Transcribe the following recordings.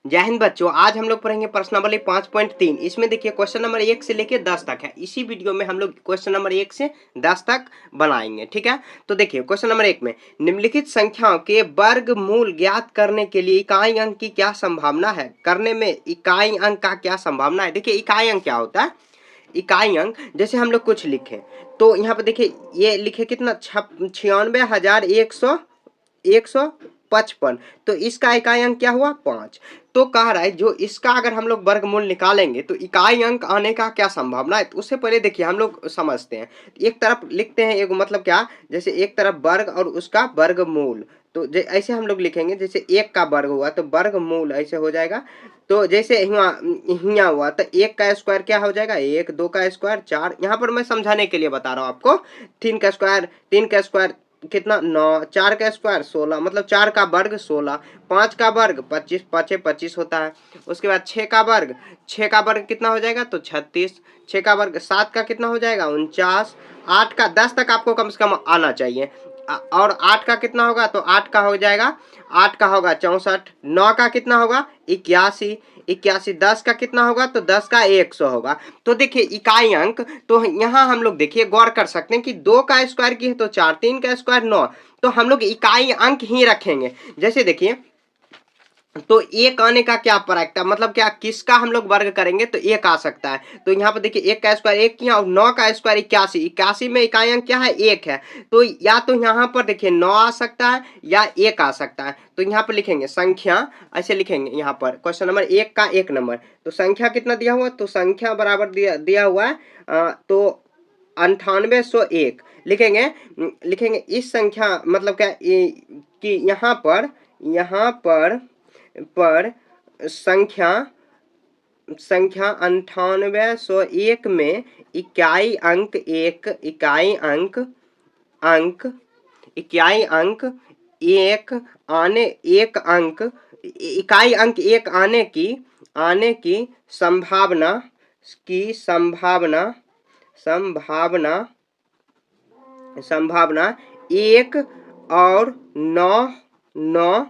जय हिंद बच्चों, आज हम लोग पढ़ेंगे प्रश्न नंबर 5.3। इसमें देखिए क्वेश्चन नंबर 1 से लेके 10 तक है। इसी वीडियो में हम लोग क्वेश्चन नंबर 1 से 10 तक बनाएंगे, ठीक है। तो देखिए क्वेश्चन नंबर 1 में निम्नलिखित संख्याओं के वर्गमूल ज्ञात करने के लिए इकाई अंक की क्या संभावना है। करने में इकाई अंक का क्या संभावना है। देखिए इकाई अंक क्या होता है। इकाई अंक जैसे हम लोग कुछ लिखें तो यहाँ पे देखिए ये लिखे कितना 96,155। तो इसका इकाई अंक क्या हुआ 5। तो कह रहा है जो इसका अगर हम लोग वर्गमूल निकालेंगे तो इकाई अंक आने का क्या संभावना है। तो उससे पहले देखिए हम लोग समझते हैं। एक तरफ लिखते हैं एक मतलब क्या, जैसे एक तरफ वर्ग और उसका वर्गमूल। तो ऐसे हम लोग लिखेंगे जैसे 1 का वर्ग हुआ तो वर्गमूल ऐसे हो जाएगा। तो जैसे यहाँ हुआ तो 1 का स्क्वायर क्या हो जाएगा 1, 2 का स्क्वायर 4। यहाँ पर मैं समझाने के लिए बता रहा हूँ आपको। 3 का स्क्वायर कितना 9, 4 का स्क्वायर 16, मतलब 4 का वर्ग 16, 5 का वर्ग 25, 5 25 होता है। उसके बाद 6 का वर्ग कितना हो जाएगा तो 36, 6 का वर्ग 7 का कितना हो जाएगा 49, 8 का 10 तक आपको कम से कम आना चाहिए। और 8 का कितना होगा तो 8 का हो जाएगा 8 का होगा 64, 9 का कितना होगा 81, 10 का कितना होगा तो 10 का 100 होगा। तो देखिए इकाई अंक तो यहाँ हम लोग देखिए गौर कर सकते हैं कि 2 का स्क्वायर की है तो 4, 3 का स्क्वायर 9। तो हम लोग इकाई अंक ही रखेंगे। जैसे देखिए तो 1 आने का क्या प्रायिकता, मतलब क्या किसका हम लोग वर्ग करेंगे तो 1 आ सकता है। तो यहाँ पर देखिए 1 का स्क्वायर 1 किया और 9 का स्क्वायर 81, 81 में इकाई अंक क्या है 1 है। तो या तो यहाँ पर देखिए 9 आ सकता है या 1 आ सकता है। तो यहाँ पर लिखेंगे संख्या, ऐसे लिखेंगे यहाँ पर क्वेश्चन नंबर 1 का 1 नंबर। तो संख्या कितना दिया हुआ तो संख्या बराबर दिया हुआ है तो 9801 लिखेंगे इस संख्या मतलब क्या कि यहाँ पर संख्या 9801 में इकाई अंक एक आने की संभावना 1 और 9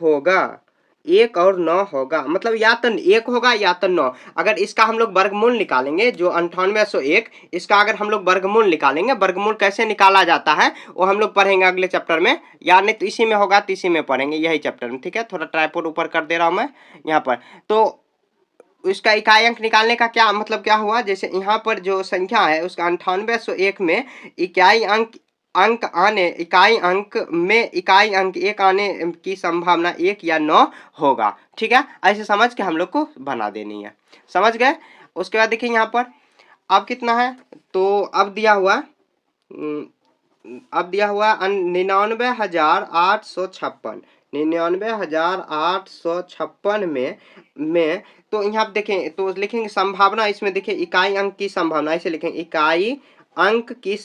होगा। 1 और 9 होगा, मतलब या तो 1 होगा या तो 9। अगर इसका हम लोग वर्गमूल निकालेंगे जो 9801, इसका अगर हम लोग वर्गमूल निकालेंगे, वर्गमूल कैसे निकाला जाता है वो हम लोग पढ़ेंगे अगले चैप्टर में, या नहीं तो इसी में होगा तो इसी में पढ़ेंगे यही चैप्टर में, ठीक है। थोड़ा ट्राइपॉड ऊपर कर दे रहा हूं मैं यहाँ पर। तो इसका इकाई अंक निकालने का क्या मतलब क्या हुआ, जैसे यहाँ पर जो संख्या है उसका 9801 में इकाई अंक एक आने की संभावना 1 या 9 होगा, ठीक है। ऐसे समझ के हम लोग को बना देनी है, समझ गए। उसके बाद देखिए यहाँ पर अब कितना है तो अब दिया हुआ 99,856, 99,856 में तो यहाँ पे देखें तो लिखेंगे संभावना। इसमें देखिए इकाई अंक की संभावना, ऐसे लिखेंगे इकाई अंक की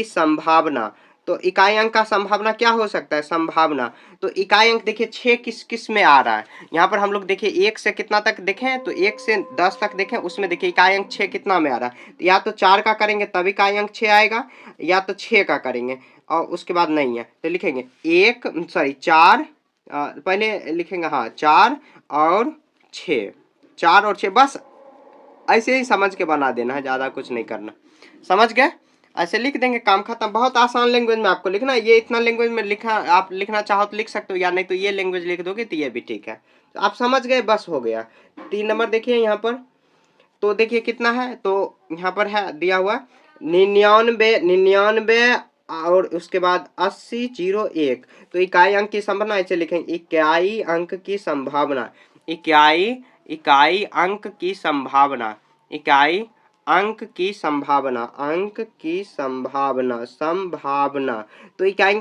संभावना। तो इकाई अंक का संभावना क्या हो सकता है संभावना। तो इकाई अंक देखिए 6 किस में आ रहा है। यहाँ पर हम लोग देखिए 1 से कितना तक देखें तो 1 से 10 तक देखें, उसमें देखिए इकाई अंक 6 कितना में आ रहा है। तो या तो 4 का करेंगे तब इकाई अंक 6 आएगा, या तो 6 का करेंगे और उसके बाद नहीं है तो लिखेंगे 4 पहले लिखेंगे 4 और 6, 4 और 6, बस ऐसे ही समझ के बना देना है, ज़्यादा कुछ नहीं करना, समझ गए। ऐसे लिख देंगे काम खत्म। बहुत आसान लैंग्वेज में आपको लिखना है। ये इतना लैंग्वेज में लिखा आप लिखना चाहो तो लिख सकते हो, या नहीं तो ये लैंग्वेज लिख दोगे तो ये भी ठीक है। तो आप समझ गए, बस हो गया। 3 नंबर देखिए यहाँ पर तो देखिए कितना है तो यहाँ पर है दिया हुआ 99 और उसके बाद 8001। तो इकाई अंक की संभावना ऐसे लिखेंगे इकाई अंक की संभावना तो इकाई अंक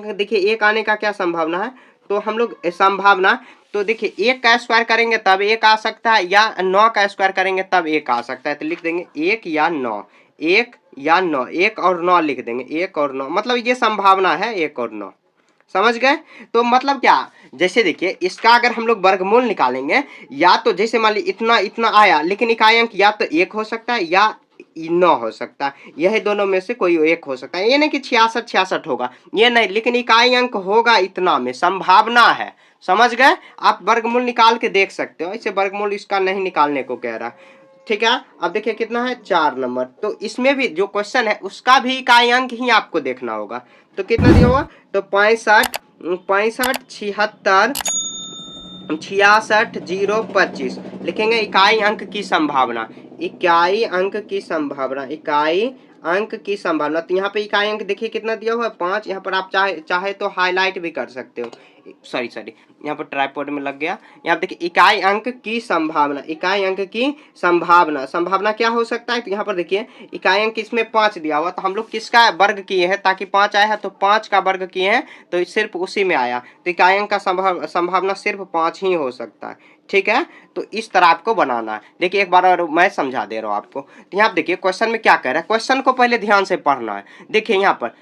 देखिए 1 आने का क्या संभावना है तो हम लोग संभावना तो देखिए 1 का स्क्वायर करेंगे तब 1 आ सकता है, या 9 का स्क्वायर करेंगे तब 1 आ सकता है। तो लिख देंगे 1 या 9, 1 और 9 लिख देंगे, 1 और 9, मतलब ये संभावना है 1 और 9, समझ गए। तो मतलब क्या, जैसे देखिए इसका अगर हम लोग वर्गमूल निकालेंगे या तो जैसे मान ली इतना आया, लेकिन इकाई अंक या तो 1 हो सकता है या 9 हो सकता है, यही दोनों में से कोई एक हो सकता है। ये नहीं कि 66 होगा, ये नहीं, लेकिन इकाई अंक होगा इतना में, संभावना है। समझ गए? आप वर्गमूल निकाल के देख सकते हो, इसे वर्गमूल इसका नहीं निकालने को कह रहा। ठीक है, अब देखिए कितना है 4 नंबर। तो इसमें भी जो क्वेश्चन है उसका भी इकाई अंक ही आपको देखना होगा। तो कितना दिया हुआ? तो 65 65 76 66 0 25 लिखेंगे इकाई अंक की संभावना, इकाई अंक की संभावना, इकाई अंक की संभावना। तो यहाँ पे इकाई अंक देखिए कितना दिया हुआ है 5। यहाँ पर आप चाहे तो हाईलाइट भी कर सकते हो, सॉरी यहाँ पर ट्राइपॉड में लग गया। यहाँ देखिए इकाई अंक की संभावना, इकाई अंक की संभावना, संभावना क्या हो सकता है? तो यहाँ पर देखिए इकाई अंक इसमें 5 दिया हुआ, तो हम लोग किसका वर्ग किए हैं ताकि 5 आया है, तो 5 का वर्ग किए हैं तो सिर्फ उसी में आया, तो इकाई अंक का संभावना सिर्फ 5 ही हो सकता है। ठीक है, तो इस तरह आपको बनाना है। देखिए एक बार और मैं समझा दे रहा हूँ आपको। तो यहाँ देखिए क्वेश्चन में क्या कह रहा है, क्वेश्चन को पहले ध्यान से पढ़ना है। देखिए यहाँ पर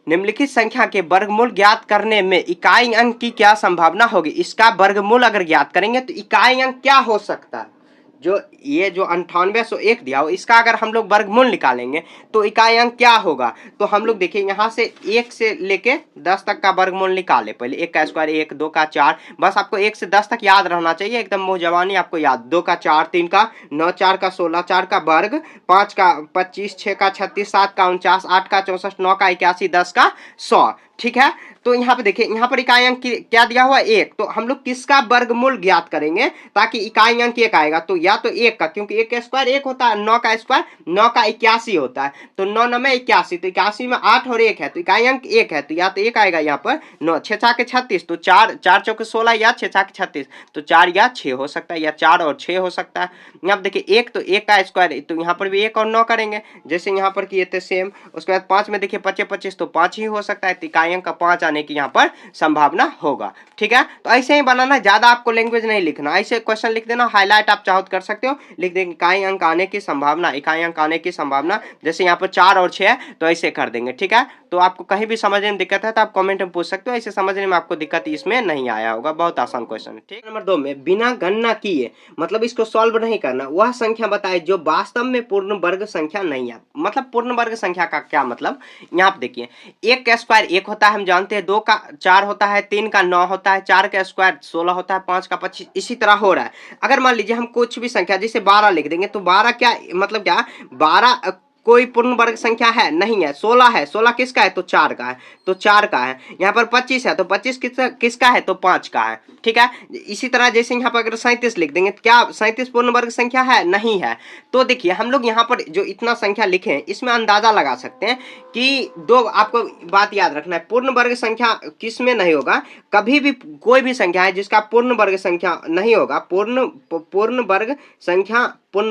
निम्नलिखित संख्या के वर्गमूल ज्ञात करने में इकाई अंक की क्या संभावना होगी। इसका वर्गमूल अगर ज्ञात करेंगे तो इकाई अंक क्या हो सकता है। जो ये जो 9801 दिया हो, इसका अगर हम लोग वर्गमूल निकालेंगे तो इकाई अंक क्या होगा। तो हम लोग देखिए यहाँ से 1 से लेके 10 तक का वर्गमूल निकाले पहले। 1 का स्क्वायर 1, 2 का 4, बस आपको 1 से 10 तक याद रहना चाहिए, एकदम मुँह जबानी आपको याद। 2 का 4, 3 का 9, 4 का 16, 4 का वर्ग, 5 का 25, 6 का 36, 7 का 49, 8 का 64, 9 का 81, 10 का 100। ठीक है, तो यहाँ पे देखिए यहाँ पर इकाई अंक क्या दिया हुआ 1, तो हम लोग किसका वर्गमूल ज्ञात करेंगे ताकि इकाई अंक 1 आएगा। तो या तो 1 का, क्योंकि 1 का स्क्वायर 1 होता है, 9 का स्क्वायर 9 का 81 होता है, तो 9 9 में 81, तो 81 में 8 और 1 है, तो इकाई अंक 1 है, तो या तो 1 आएगा यहाँ पर। 9 6 6 के 36, तो 4 4 चौके 16 या 6 6 के 36, तो 4 या 6 हो सकता है, या 4 और 6 हो सकता है। यहाँ देखिए 1, तो 1 का स्क्वायर, तो यहाँ पर भी 1 और 9 करेंगे जैसे यहाँ पर किए थे सेम। उसके बाद 5 में देखिए 25 25, तो 5 ही हो सकता है, तो इकाई अंक का 5 आने की यहाँ पर संभावना होगा। ठीक है, तो ऐसे ही बनाना, ज्यादा आपको लैंग्वेज नहीं लिखना, ऐसे क्वेश्चन लिख देना, हाईलाइट आप चाहो तो कर सकते हो, लिख देंगे इकाई अंक आने की संभावना, इकाई अंक आने की संभावना। जैसे यहाँ पर 4 और 6 है तो ऐसे कर देंगे। ठीक है, तो आपको कहीं भी समझने में दिक्कत है तो आप कमेंट में पूछ सकते हो, ऐसे समझने में आपको दिक्कत इसमें नहीं आया होगा, बहुत आसान क्वेश्चन है। ठीक, नंबर 2 में बिना गणना किए, मतलब इसको सॉल्व नहीं करना, वह संख्या बताए जो वास्तव में पूर्ण वर्ग संख्या नहीं है। मतलब पूर्ण वर्ग संख्या का क्या मतलब, यहाँ पे देखिए 1 का स्क्वायर 1 होता है, हम जानते हैं, 2 का 4 होता है, 3 का 9 होता है, 4 का स्क्वायर 16 होता है, 5 का 25, इसी तरह हो रहा है। अगर मान लीजिए हम कुछ भी संख्या जैसे 12 लिख देंगे, तो 12 क्या मतलब क्या, 12 कोई पूर्ण वर्ग संख्या है नहीं है। 16 है, 16 किसका है, तो 4 का है, तो 4 का है। यहाँ पर 25 है, तो 25 किसका है, तो 5 का है। ठीक है, इसी तरह जैसे यहाँ पर अगर 37 लिख देंगे, तो क्या 37 पूर्ण वर्ग संख्या है, नहीं है। तो देखिए हम लोग यहाँ पर जो इतना संख्या लिखे हैं इसमें अंदाजा लगा सकते हैं कि दो, आपको बात याद रखना है, पूर्ण वर्ग संख्या किस में नहीं होगा, कभी भी कोई भी संख्या है जिसका पूर्ण वर्ग संख्या नहीं होगा, पूर्ण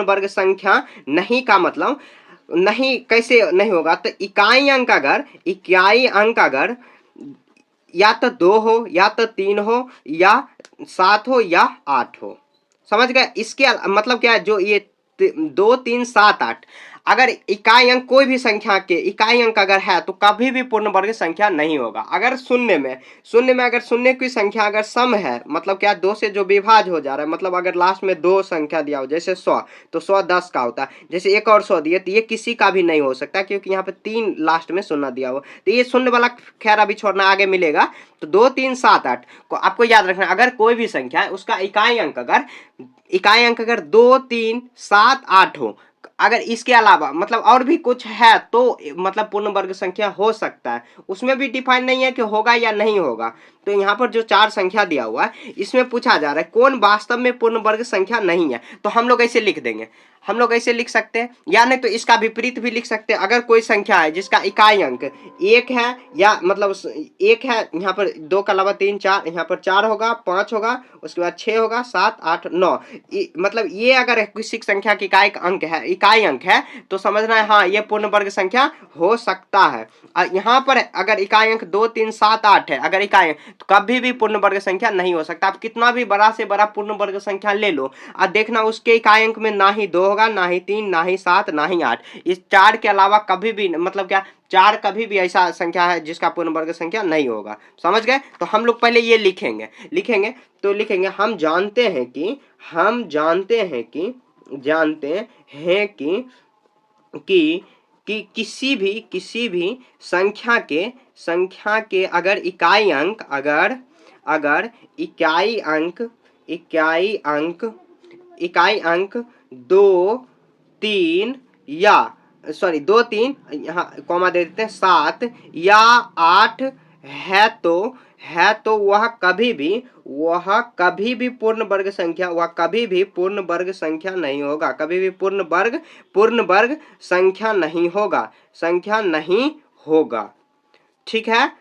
वर्ग संख्या नहीं का मतलब नहीं, कैसे नहीं होगा, तो इकाई अंक अगर या तो 2 हो, या तो 3 हो, या 7 हो, या 8 हो। समझ गए, इसके मतलब क्या है, जो ये 2 3 7 8 अगर इकाई अंक कोई भी संख्या के इकाई अंक अगर है तो कभी भी पूर्ण वर्ग संख्या नहीं होगा। अगर शून्य में अगर शून्य की संख्या अगर सम है, मतलब क्या 2 से जो विभाज्य हो जा रहा है, मतलब अगर लास्ट में 2 संख्या दिया हो जैसे 100, तो 100 10 का होता है। जैसे 1 और 100 दिए, तो ये किसी का भी नहीं हो सकता क्योंकि यहाँ पे 3 लास्ट में शून्य दिया हो, तो ये शून्य वाला खैर अभी छोड़ना, आगे मिलेगा। तो 2 3 7 8 को आपको याद रखना, अगर कोई भी संख्या है उसका इकाई अंक अगर 2 3 7 8 हो, अगर इसके अलावा मतलब और भी कुछ है तो मतलब पूर्ण वर्ग संख्या हो सकता है, उसमें भी डिफाइन नहीं है कि होगा या नहीं होगा। तो यहाँ पर जो 4 संख्या दिया हुआ है इसमें पूछा जा रहा है कौन वास्तव में पूर्ण वर्ग संख्या नहीं है, तो हम लोग ऐसे लिख देंगे, हम लोग ऐसे लिख सकते हैं, या नहीं तो इसका विपरीत भी लिख सकते हैं। अगर कोई संख्या है जिसका इकाई अंक 1 है, या मतलब 1 है, यहाँ पर 2 के अलावा 3 4, यहाँ पर 4 होगा, 5 होगा, उसके बाद 6 होगा, 7 8 9, मतलब ये अगर किसी संख्या की इकाई अंक है तो समझना है हाँ ये पूर्ण वर्ग संख्या हो सकता है। यहाँ पर अगर इकाई अंक 2 3 7 8 है, अगर इकाई तो कभी भी पूर्ण वर्ग संख्या नहीं हो सकता। आप कितना भी बड़ा से बड़ा पूर्ण वर्ग संख्या ले लो और देखना उसके इकाई अंक में ना ही 2 होगा, ना ही 3, ना ही 7, ना ही 8, इस 4 के अलावा कभी भी, मतलब क्या 4 कभी भी ऐसा संख्या है जिसका पूर्ण वर्ग संख्या नहीं होगा। समझ गए, तो हम लोग पहले ये लिखेंगे तो लिखेंगे हम जानते हैं कि कि किसी भी संख्या के अगर इकाई अंक 2, 3 या सॉरी 2, 3 यहाँ कॉमा दे देते हैं 7 या 8 है तो वह कभी भी पूर्ण वर्ग संख्या नहीं होगा, कभी भी पूर्ण वर्ग संख्या नहीं होगा। ठीक है,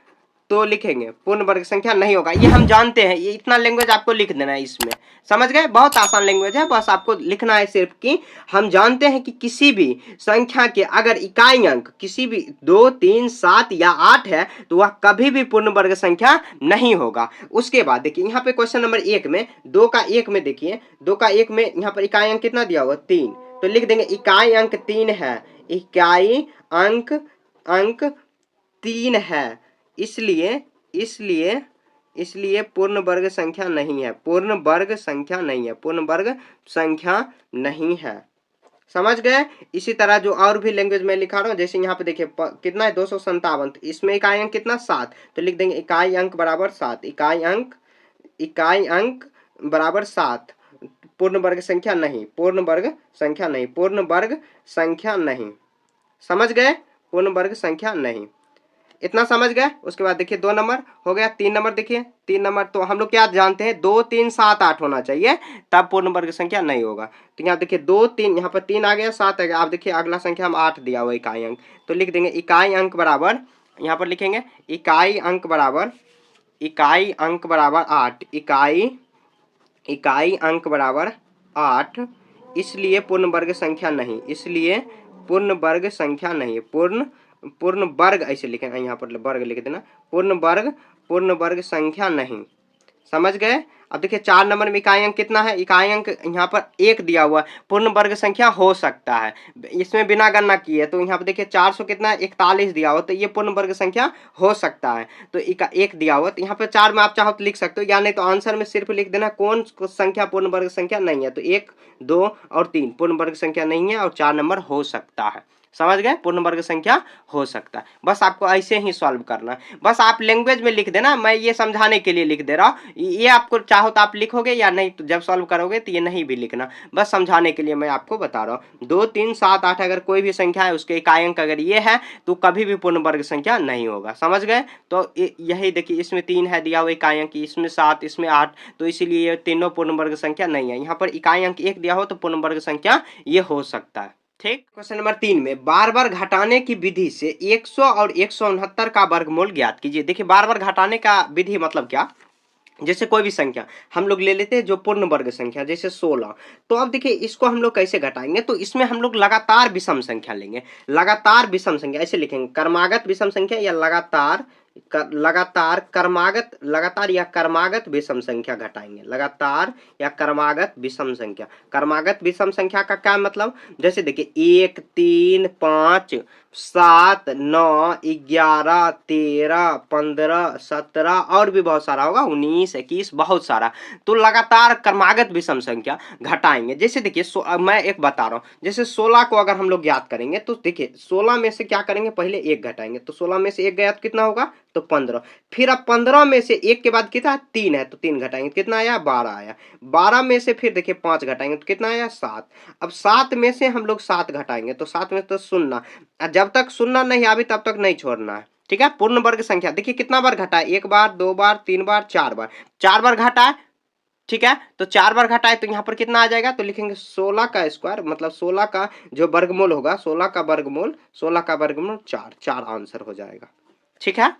तो लिखेंगे पूर्ण वर्ग संख्या नहीं होगा, ये हम जानते हैं, ये इतना लैंग्वेज आपको लिख देना है इसमें। समझ गए, बहुत आसान लैंग्वेज है, बस आपको लिखना है सिर्फ कि हम जानते हैं कि किसी भी संख्या के अगर इकाई अंक किसी भी 2, 3, 7 या 8 है तो वह कभी भी पूर्ण वर्ग संख्या नहीं होगा। उसके बाद देखिए यहाँ पे क्वेश्चन नंबर 1 में 2 का 1 में देखिए 2 का 1 में यहाँ पर इकाई अंक कितना दिया हुआ 3, तो लिख देंगे इकाई अंक 3 है, इकाई अंक 3 है, इसलिए पूर्ण वर्ग संख्या नहीं है। समझ गए। इसी तरह जो और भी लैंग्वेज में लिखा रहा हूं, जैसे यहाँ पे देखिए कितना है 257, इसमें इकाई अंक कितना 7, तो लिख देंगे इकाई अंक बराबर 7, इकाई अंक बराबर 7, पूर्ण वर्ग संख्या नहीं। समझ गए, पूर्ण वर्ग संख्या नहीं, इतना समझ गए। उसके बाद देखिए 2 नंबर हो गया, 3 नंबर देखिए 3 नंबर तो हम लोग क्या जानते हैं 2, 3, 7, 8 होना चाहिए, तब पूर्ण वर्ग संख्या नहीं होगा। तो यहाँ देखिए 2, 3 यहाँ पर 3 आ गया, 7 आ गया। आप देखिए अगला संख्या हम 8 दिया हुआ इकाई अंक, तो लिख देंगे इकाई अंक बराबर, यहाँ पर लिखेंगे इकाई अंक बराबर 8, इकाई अंक बराबर 8, इसलिए पूर्ण वर्ग संख्या नहीं, पूर्ण वर्ग ऐसे लिखें, यहाँ पर वर्ग लिख देना, पूर्ण वर्ग संख्या नहीं। समझ गए। अब देखिए 4 नंबर में इकाई अंक कितना है, इकाई अंक यहाँ पर 1 दिया हुआ है, पूर्ण वर्ग संख्या हो सकता है, इसमें बिना गणना किए, तो यहाँ पर देखिए 400 कितना है 41 दिया हुआ, तो ये पूर्ण वर्ग संख्या हो सकता है, तो 1 दिया हुआ, तो यहाँ पर 4 में आप चाहो तो लिख सकते हो, या नहीं तो आंसर में सिर्फ लिख देना कौन संख्या पूर्ण वर्ग संख्या नहीं है, तो 1, 2 और 3 पूर्ण वर्ग संख्या नहीं है और 4 नंबर हो सकता है। समझ गए, पूर्ण वर्ग संख्या हो सकता है। बस आपको ऐसे ही सॉल्व करना है, बस आप लैंग्वेज में लिख देना, मैं ये समझाने के लिए लिख दे रहा हूँ, ये आपको चाहो तो आप लिखोगे या नहीं तो जब सॉल्व करोगे तो ये नहीं भी लिखना, बस समझाने के लिए मैं आपको बता रहा हूँ। 2, 3, 7, 8 अगर कोई भी संख्या है उसके इकाई अंक अगर ये है तो कभी भी पूर्ण वर्ग संख्या नहीं होगा। समझ गए, तो यही देखिए इसमें 3 है दिया हुआ इकाई अंक, इसमें 7, इसमें 8, तो इसीलिए ये तीनों पूर्ण वर्ग संख्या नहीं है। यहाँ पर इकाई अंक 1 दिया हो तो पूर्ण वर्ग संख्या ये हो सकता है। ठीक, क्वेश्चन नंबर 3 में बार बार घटाने की विधि से 100 और 169 का वर्गमूल ज्ञात कीजिए। देखिए बार बार घटाने का विधि मतलब क्या, जैसे कोई भी संख्या हम लोग ले लेते हैं जो पूर्ण वर्ग संख्या, जैसे 16, तो अब देखिए इसको हम लोग कैसे घटाएंगे, तो इसमें हम लोग लगातार विषम संख्या लेंगे, लगातार विषम संख्या ऐसे लिखेंगे, क्रमागत विषम संख्या या लगातार या क्रमागत विषम संख्या घटाएंगे, लगातार या क्रमागत विषम संख्या। क्रमागत विषम संख्या का क्या मतलब, जैसे देखिए 1, 3, 5, 7, 9, 11, 13, 15, 17 और भी बहुत सारा होगा, 19, 21 बहुत सारा, तो लगातार क्रमागत विषम संख्या घटाएंगे। जैसे देखिए मैं एक बता रहा हूँ, जैसे 16 को अगर हम लोग ज्ञात करेंगे तो देखिए 16 में से क्या करेंगे, पहले 1 घटाएंगे, तो 16 में से 1 गया तो कितना होगा, तो 15, फिर अब 15 में से 1 के बाद कितना 3 है, तो 3 घटाएंगे, कितना आया 12 आया, 12 में से फिर देखिए 5 घटाएंगे तो कितना आया 7, अब 7 में से हम लोग 7 घटाएंगे तो 7 में तो 0, जब तक 0 नहीं आवे तब तक नहीं छोड़ना है। ठीक है, पूर्ण वर्ग संख्या देखिए कितना बार घटा है, 1 बार, 2 बार, 3 बार, 4 बार, 4 बार घटा है। ठीक है, तो 4 बार घटाए तो यहाँ पर कितना आ जाएगा, तो लिखेंगे 16 का स्क्वायर, मतलब 16 का जो वर्गमूल होगा, 16 का वर्गमूल 4 आंसर हो जाएगा। ठीक है,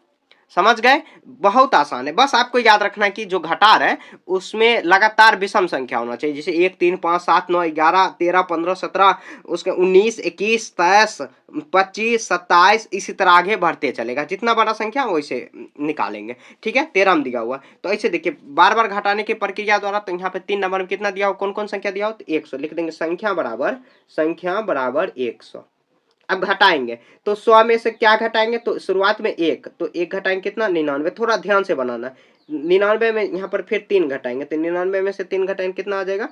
समझ गए, बहुत आसान है, बस आपको याद रखना है कि जो घटार है उसमें लगातार विषम संख्या होना चाहिए, जैसे 1, 3, 5, 7, 9, 11, 13, 15, 17, उसके 19, 21, 23, 25, 27, इसी तरह आगे बढ़ते चलेगा, जितना बड़ा संख्या वैसे निकालेंगे। ठीक है, 13 में दिया हुआ, तो ऐसे देखिए बार बार घटाने की प्रक्रिया द्वारा, तो यहाँ पे 3 नंबर में कितना दिया हो, कौन कौन संख्या दिया हो, तो 100 लिख देंगे, संख्या बराबर 100। अब घटाएंगे तो 100 में से क्या घटाएंगे, तो शुरुआत में 1, तो 1 घटाएंगे कितना 99, थोड़ा ध्यान से बनाना, 99 में यहाँ पर फिर 3 घटाएंगे, तो 99 में से 3 घटाएंगे कितना आ जाएगा,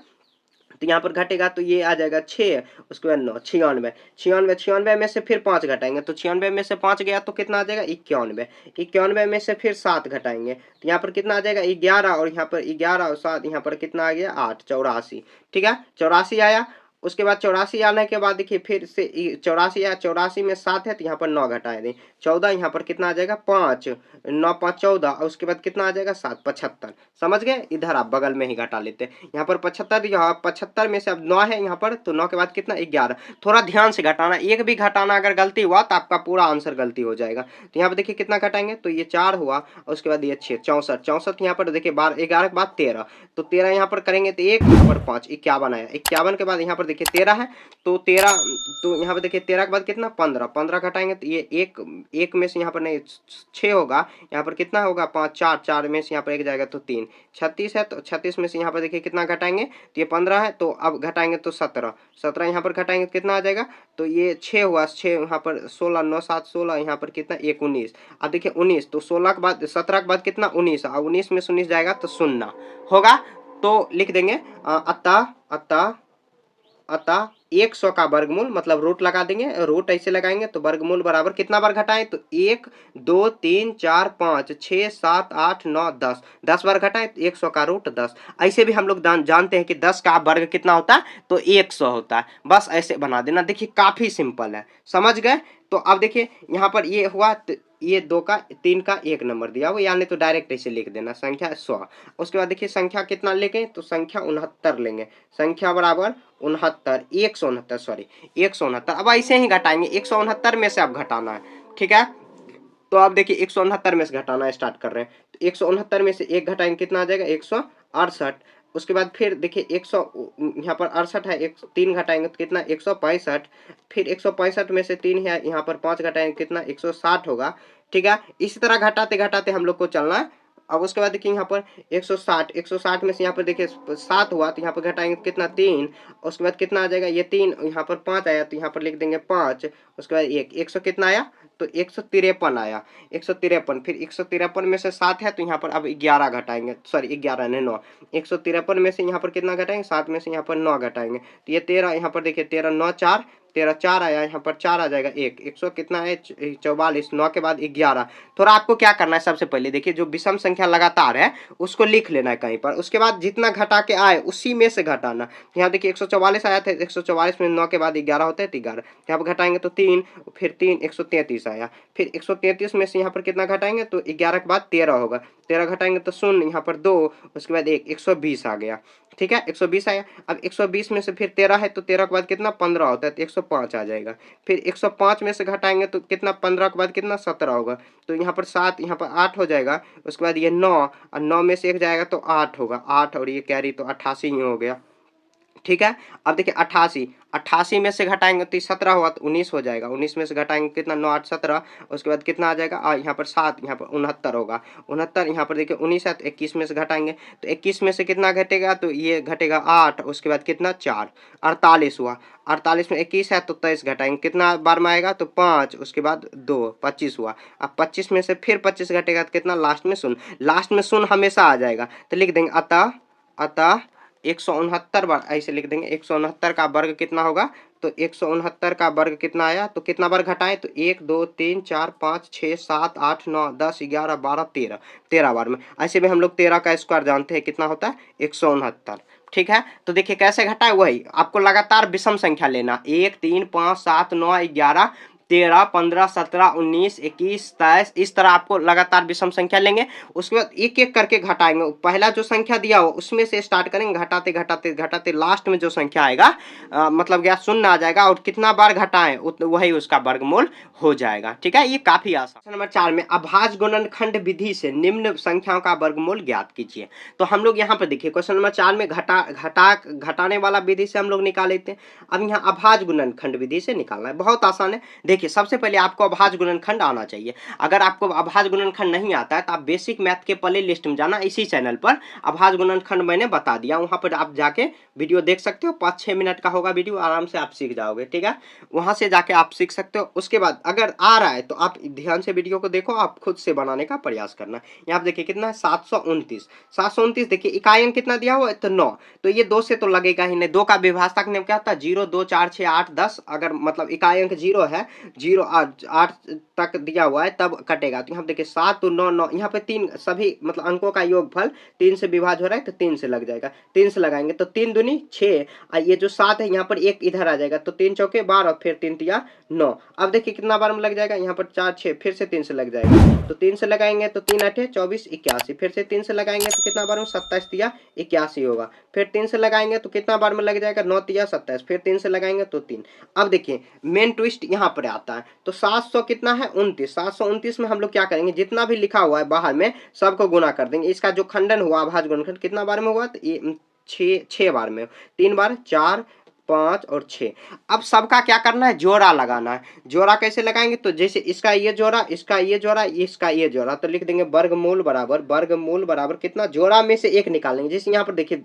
तो यहाँ पर घटेगा तो ये आ जाएगा 6, उसके बाद 9, 96, 96, 96 में से फिर 5 घटाएंगे तो 96 में से 5 गया तो कितना आ जाएगा 91, 91 में से फिर 7 घटाएंगे तो यहाँ पर कितना आ जाएगा 11, और यहाँ पर 11 और 7 यहाँ पर कितना आ गया 8, 84। ठीक है, 84 आया। उसके बाद 84 आने के बाद देखिए फिर से 84 आया, 84 में 7 है तो यहाँ पर 9 घटाए दें, 14, यहाँ पर कितना आ जाएगा 5, 9 5 14, और उसके बाद कितना आ जाएगा 7, 75। समझ गए, इधर आप बगल में ही घटा लेते हैं। यहाँ पर 75, यहाँ 75 में से अब 9 है यहाँ पर, तो 9 के बाद कितना 11। थोड़ा ध्यान से घटाना, एक भी घटाना अगर गलती हुआ तो आपका पूरा आंसर गलती हो जाएगा। तो यहाँ पर देखिए कितना घटाएंगे तो ये 4 हुआ, और उसके बाद ये 6, 64, 64 यहाँ पर देखिए 11 के बाद 13, तो 13 यहाँ पर करेंगे तो 1, यहाँ पर 5, 51 आया। 51 के बाद यहाँ पर देखिए 13 है, तो 13, तो यहाँ पर देखिए 13 के बाद कितना 15, 15 घटाएंगे तो ये एक में से यहाँ पर नहीं 6 होगा, यहाँ पर कितना होगा 5, 4, 4 में से यहाँ पर एक जाएगा तो 3, 36 है, तो 36 में से यहाँ पर देखिए कितना घटाएंगे तो ये 15 है, तो अब घटाएंगे तो 17, 17 यहाँ पर घटाएंगे तो कितना आ जाएगा तो ये 6 हुआ, 6 यहाँ पर 16, 9 7 16, यहाँ पर कितना 1 19। अब देखिए 19, तो 16 के बाद 17 के बाद कितना 19, और 19 में से 19 जाएगा तो 0 होगा। तो लिख देंगे अतः 100 का वर्गमूल, मतलब रूट लगा देंगे, रूट ऐसे लगाएंगे तो वर्गमूल बराबर कितना बार घटाएं तो 1 2 3 4 5 6 7 8 9 10, 10 बार घटाएं तो 100 का रूट 10। ऐसे भी हम लोग जानते हैं कि 10 का वर्ग कितना होता है तो 100 होता है। बस ऐसे बना देना, देखिए काफी सिंपल है, समझ गए। तो अब देखिए यहाँ पर ये हुआ, ये 2 का 3 का 1 नंबर दिया हुआ, यानी तो डायरेक्ट ऐसे लिख देना संख्या 100। उसके बाद देखिए संख्या कितना लेंगे तो संख्या 69 लेंगे, संख्या बराबर 69, 169 सॉरी 169। अब ऐसे ही घटाएंगे, 169 में से अब घटाना है, ठीक है। तो आप देखिए 169 में से घटाना स्टार्ट कर रहे हैं, तो 169 में से 1 घटाएंगे कितना आ जाएगा 168। उसके बाद फिर देखिए 100 यहाँ पर 68 है, 3 घटाएंगे तो कितना 165, फिर 165 में से 3 है यहाँ पर 5 घटाएंगे कितना 160 होगा, ठीक है। इसी तरह घटाते घटाते हम लोग को चलना है। अब उसके बाद देखिए यहाँ पर 160 में से यहाँ पर देखिए 7 हुआ, तो यहाँ पर घटाएंगे कितना 3, उसके बाद कितना आ जाएगा ये 3, यहाँ पर 5 आया तो यहाँ पर लिख देंगे 5, उसके बाद 100 कितना आया तो 153 आया, 153। फिर 153 में से 7 है तो यहाँ पर अब 11 घटाएंगे, सॉरी 11 नहीं 9, 153 में से यहाँ पर कितना घटाएंगे 7 में से यहाँ पर 9 घटाएंगे तो ये 13, यहाँ पर देखिए 13 9 4, 13 4 आया, यहाँ पर 4 आ जाएगा 100 कितना है 44, 9 के बाद 11। थोड़ा आपको क्या करना है, सबसे पहले देखिए जो विषम संख्या लगातार है उसको लिख लेना है कहीं पर, उसके बाद जितना घटा के आए उसी में से घटाना। यहाँ देखिए 144 आया था, 144 में 9 के बाद 11 होता है तो 11, यहाँ पर घटाएंगे तो 3, फिर 3 133 आया, फिर 133 में से यहाँ पर कितना घटाएंगे तो 11 के बाद 13 होगा, 13 घटाएंगे तो 0, यहाँ पर 2, उसके बाद 120 आ गया, ठीक है 120 आया। अब 120 में से फिर 13 है तो 13 के बाद कितना 15 होता है तो 105 आ जाएगा, फिर 105 में से घटाएंगे तो कितना 15 के बाद कितना 17 होगा, तो यहाँ पर 7, यहाँ पर 8 हो जाएगा, उसके बाद ये 9, और 9 में से 1 जाएगा तो 8 होगा, 8 और ये कैरी तो 88 ही हो गया, ठीक है। अब देखिए 88 में से घटाएंगे तो 17 हुआ तो 19 हो जाएगा, 19 में से घटाएंगे कितना 9 8 17, उसके बाद कितना आ जाएगा यहाँ पर 7, यहाँ पर 69 होगा, 69, यहाँ पर देखिए 19 है तो 21 में से घटाएंगे तो 21 में से कितना घटेगा तो ये घटेगा 8, उसके बाद कितना 4, 48 हुआ, 48 में 21 है तो 23 घटाएंगे कितना बार में आएगा तो 5, उसके बाद 2, 25 हुआ। अब 25 में से फिर 25 घटेगा तो कितना लास्ट में 0, लास्ट में 0 हमेशा आ जाएगा, तो लिख देंगे अतः 169 बार ऐसे लिख देंगे। 169 का वर्ग कितना होगा तो 169 का वर्ग कितना आया तो कितना बार घटाएं तो 1 2 3 4 5 6 7 8 9 10 11 12 13, 13 बार में। ऐसे में हम लोग 13 का स्क्वायर जानते हैं कितना होता है 169, ठीक है। तो देखिए कैसे घटाए, वही आपको लगातार विषम संख्या लेना, 1 3 5 7 9 11 13 15 17 19 21 23, इस तरह आपको लगातार विषम संख्या लेंगे। उसके बाद एक एक करके घटाएंगे, पहला जो संख्या दिया हो उसमें से स्टार्ट करेंगे, घटाते घटाते घटाते लास्ट में जो संख्या आएगा मतलब क्या 0 आ जाएगा, और कितना बार घटाएं वही उसका वर्गमूल हो जाएगा, ठीक है। ये काफी आसान। क्वेश्चन नंबर 4 में अभाज्य गुणनखंड विधि से निम्न संख्याओं का वर्गमूल ज्ञात कीजिए। तो हम लोग यहाँ पर देखिए क्वेश्चन नंबर 4 में घटाने वाला विधि से हम लोग निकाल लेते हैं। अब यहाँ अभाज्य गुणनखंड विधि से निकालना है, बहुत आसान है। देखिए सबसे पहले आपको अभाज्य गुणनखंड आना चाहिए। अगर आपको अभाज्य गुणनखंड नहीं आता है तो आप बेसिक मैथ के प्ले लिस्ट में जाना, इसी चैनल पर अभाज्य गुणनखंड मैंने बता दिया, वहां पर आप जाके वीडियो देख सकते हो, 5-6 मिनट का होगा वीडियो, आराम से आप सीख जाओगे। ठीक है, वहां से जाके आप सीख सकते हो। उसके बाद अगर आ रहा है तो आप ध्यान से वीडियो को देखो, आप खुद से बनाने का प्रयास करना। यहाँ पे देखिए कितना है 729। देखिए इकाई अंक कितना दिया हुआ है तो 9, तो ये 2 से तो लगेगा ही नहीं। 2 का विभाजक नियम क्या होता है, 0 2 4 6 8 10, अगर मतलब इकाई अंक 0 है, 0 8 तक दिया हुआ है तब कटेगा। तो यहाँ देखिए 7 तो 9 9, यहाँ पे 3 सभी मतलब अंकों का योगफल 3 से विभाज्य हो रहा है तो 3 से लग जाएगा। 3 से लगाएंगे तो 3 दूनी 6, और ये जो 7 है यहाँ पर 1 इधर आ जाएगा तो 3 चौके 12, फिर 3 तिया 9। अब देखिए कितना बार में लग जाएगा, यहाँ पर 4 6, फिर से 3 से लग जाएगा, तो 3 से लगाएंगे तो 3 8 24 81, फिर से 3 से लगाएंगे तो कितना बार में 27 तिया 81 होगा, फिर 3 से लगाएंगे तो कितना बार में लग जाएगा 9 तिया 27, फिर 3 से लगाएंगे तो 3। अब देखिए मेन ट्विस्ट यहाँ पर आता है, तो 700 कितना है 29, 729 में हम लोग क्या करेंगे, जितना भी लिखा हुआ है बाहर में सबको गुना कर देंगे। इसका जो खंडन हुआ अभाज्य गुणनखंड कितना बार में हुआ, तो ये 6 बार में, 3 बार 4 5 और 6। अब सबका क्या करना है, जोड़ा लगाना है। जोड़ा कैसे लगाएंगे, तो जैसे इसका ये जोड़ा, इसका ये जोड़ा, इसका ये जोड़ा, तो लिख देंगे वर्गमूल बराबर कितना, जोड़ा में से एक निकालेंगे। जैसे यहाँ पर देखिए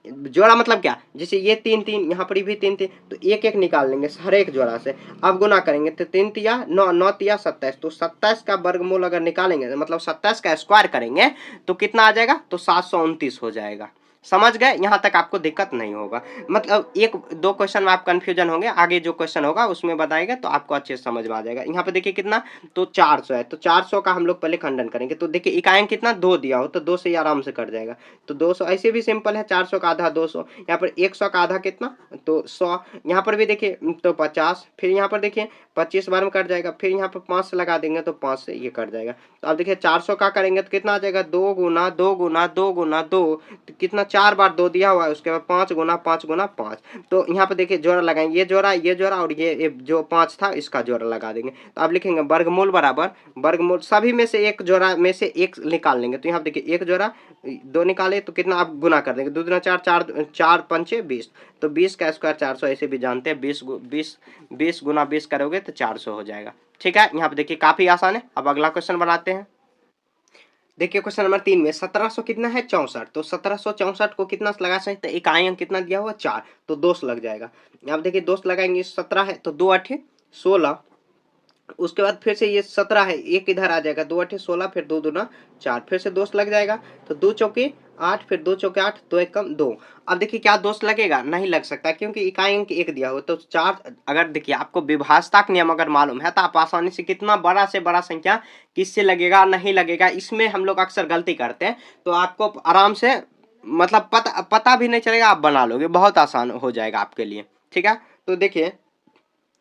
जोड़ा मतलब क्या, जैसे ये 3 3, यहाँ पर भी 3 3, तो एक एक निकाल लेंगे हर एक जोड़ा से। अब गुना करेंगे तो 3 तिया 9, 9 तिया 27, तो 27 का वर्गमूल अगर निकालेंगे मतलब 27 का स्क्वायर करेंगे तो कितना आ जाएगा, तो 729 हो जाएगा। समझ गए, यहां तक आपको दिक्कत नहीं होगा। मतलब 1-2 क्वेश्चन में आप कंफ्यूजन होंगे, आगे जो क्वेश्चन होगा उसमें बताएगा तो आपको अच्छे से समझ में आ जाएगा। यहाँ पे देखिए कितना, तो 400 है, तो 400 का हम लोग पहले खंडन करेंगे। तो देखिए इकाई अंक कितना 2 दिया हो तो 2 से ही आराम से कट जाएगा, तो 200 ऐसे भी सिंपल है। 400 का आधा 200, यहाँ पर 100 का आधा कितना, तो 100। यहाँ पर भी देखिए तो 50, फिर यहाँ पर देखिए 25 बार में कट जाएगा, फिर यहाँ पर 5 से लगा देंगे तो 5 से ये कट जाएगा। तो अब देखिए 400 का करेंगे तो कितना आ जाएगा, 2 गुना 2 गुना 2 गुना 2, तो कितना 4 बार 2 दिया हुआ है, उसके बाद 5 गुना 5 गुना 5। तो यहाँ पे देखिए जोड़ा लगाएंगे, ये जोड़ा और ये जो 5 था इसका जोड़ा लगा देंगे। तो अब लिखेंगे वर्गमूल बराबर वर्गमूल, सभी में से एक जोड़ा में से एक निकाल लेंगे। तो यहाँ देखिए एक जोड़ा 2 निकाले तो कितना आप गुना कर देंगे, 2 दूना 4, 4 पंचे 20, तो 20 का स्क्वायर 400, ऐसे भी जानते हैं 20 गुना 20 करोगे तो 400 हो जाएगा। ठीक है, यहाँ पे देखिए काफी आसान है। अब अगला क्वेश्चन बनाते हैं। देखिए क्वेश्चन नंबर 3 में 1700 कितना है 64, तो 1764 को कितना लगा सकते हैं, इकाई अंक कितना दिया हुआ 4, तो 2 लग जाएगा। अब देखिए 2 लगाएंगे, 17 है तो 2 8 16, उसके बाद फिर से ये 17 है, एक इधर आ जाएगा, 2 8 16, फिर 2 दूना 4, फिर से 2 लग जाएगा, तो 2 चौके 8, फिर 2 चौके 8, 2 एक कम 2। अब देखिए क्या 2 लगेगा, नहीं लग सकता क्योंकि इकाई अंक 1 दिया हो, तो 4। अगर देखिए आपको विभाजता का नियम अगर मालूम है तो आप आसानी से कितना बड़ा से बड़ा संख्या किससे लगेगा नहीं लगेगा, इसमें हम लोग अक्सर गलती करते हैं। तो आपको आराम से मतलब पता भी नहीं चलेगा, आप बना लोगे, बहुत आसान हो जाएगा आपके लिए। ठीक है, तो देखिए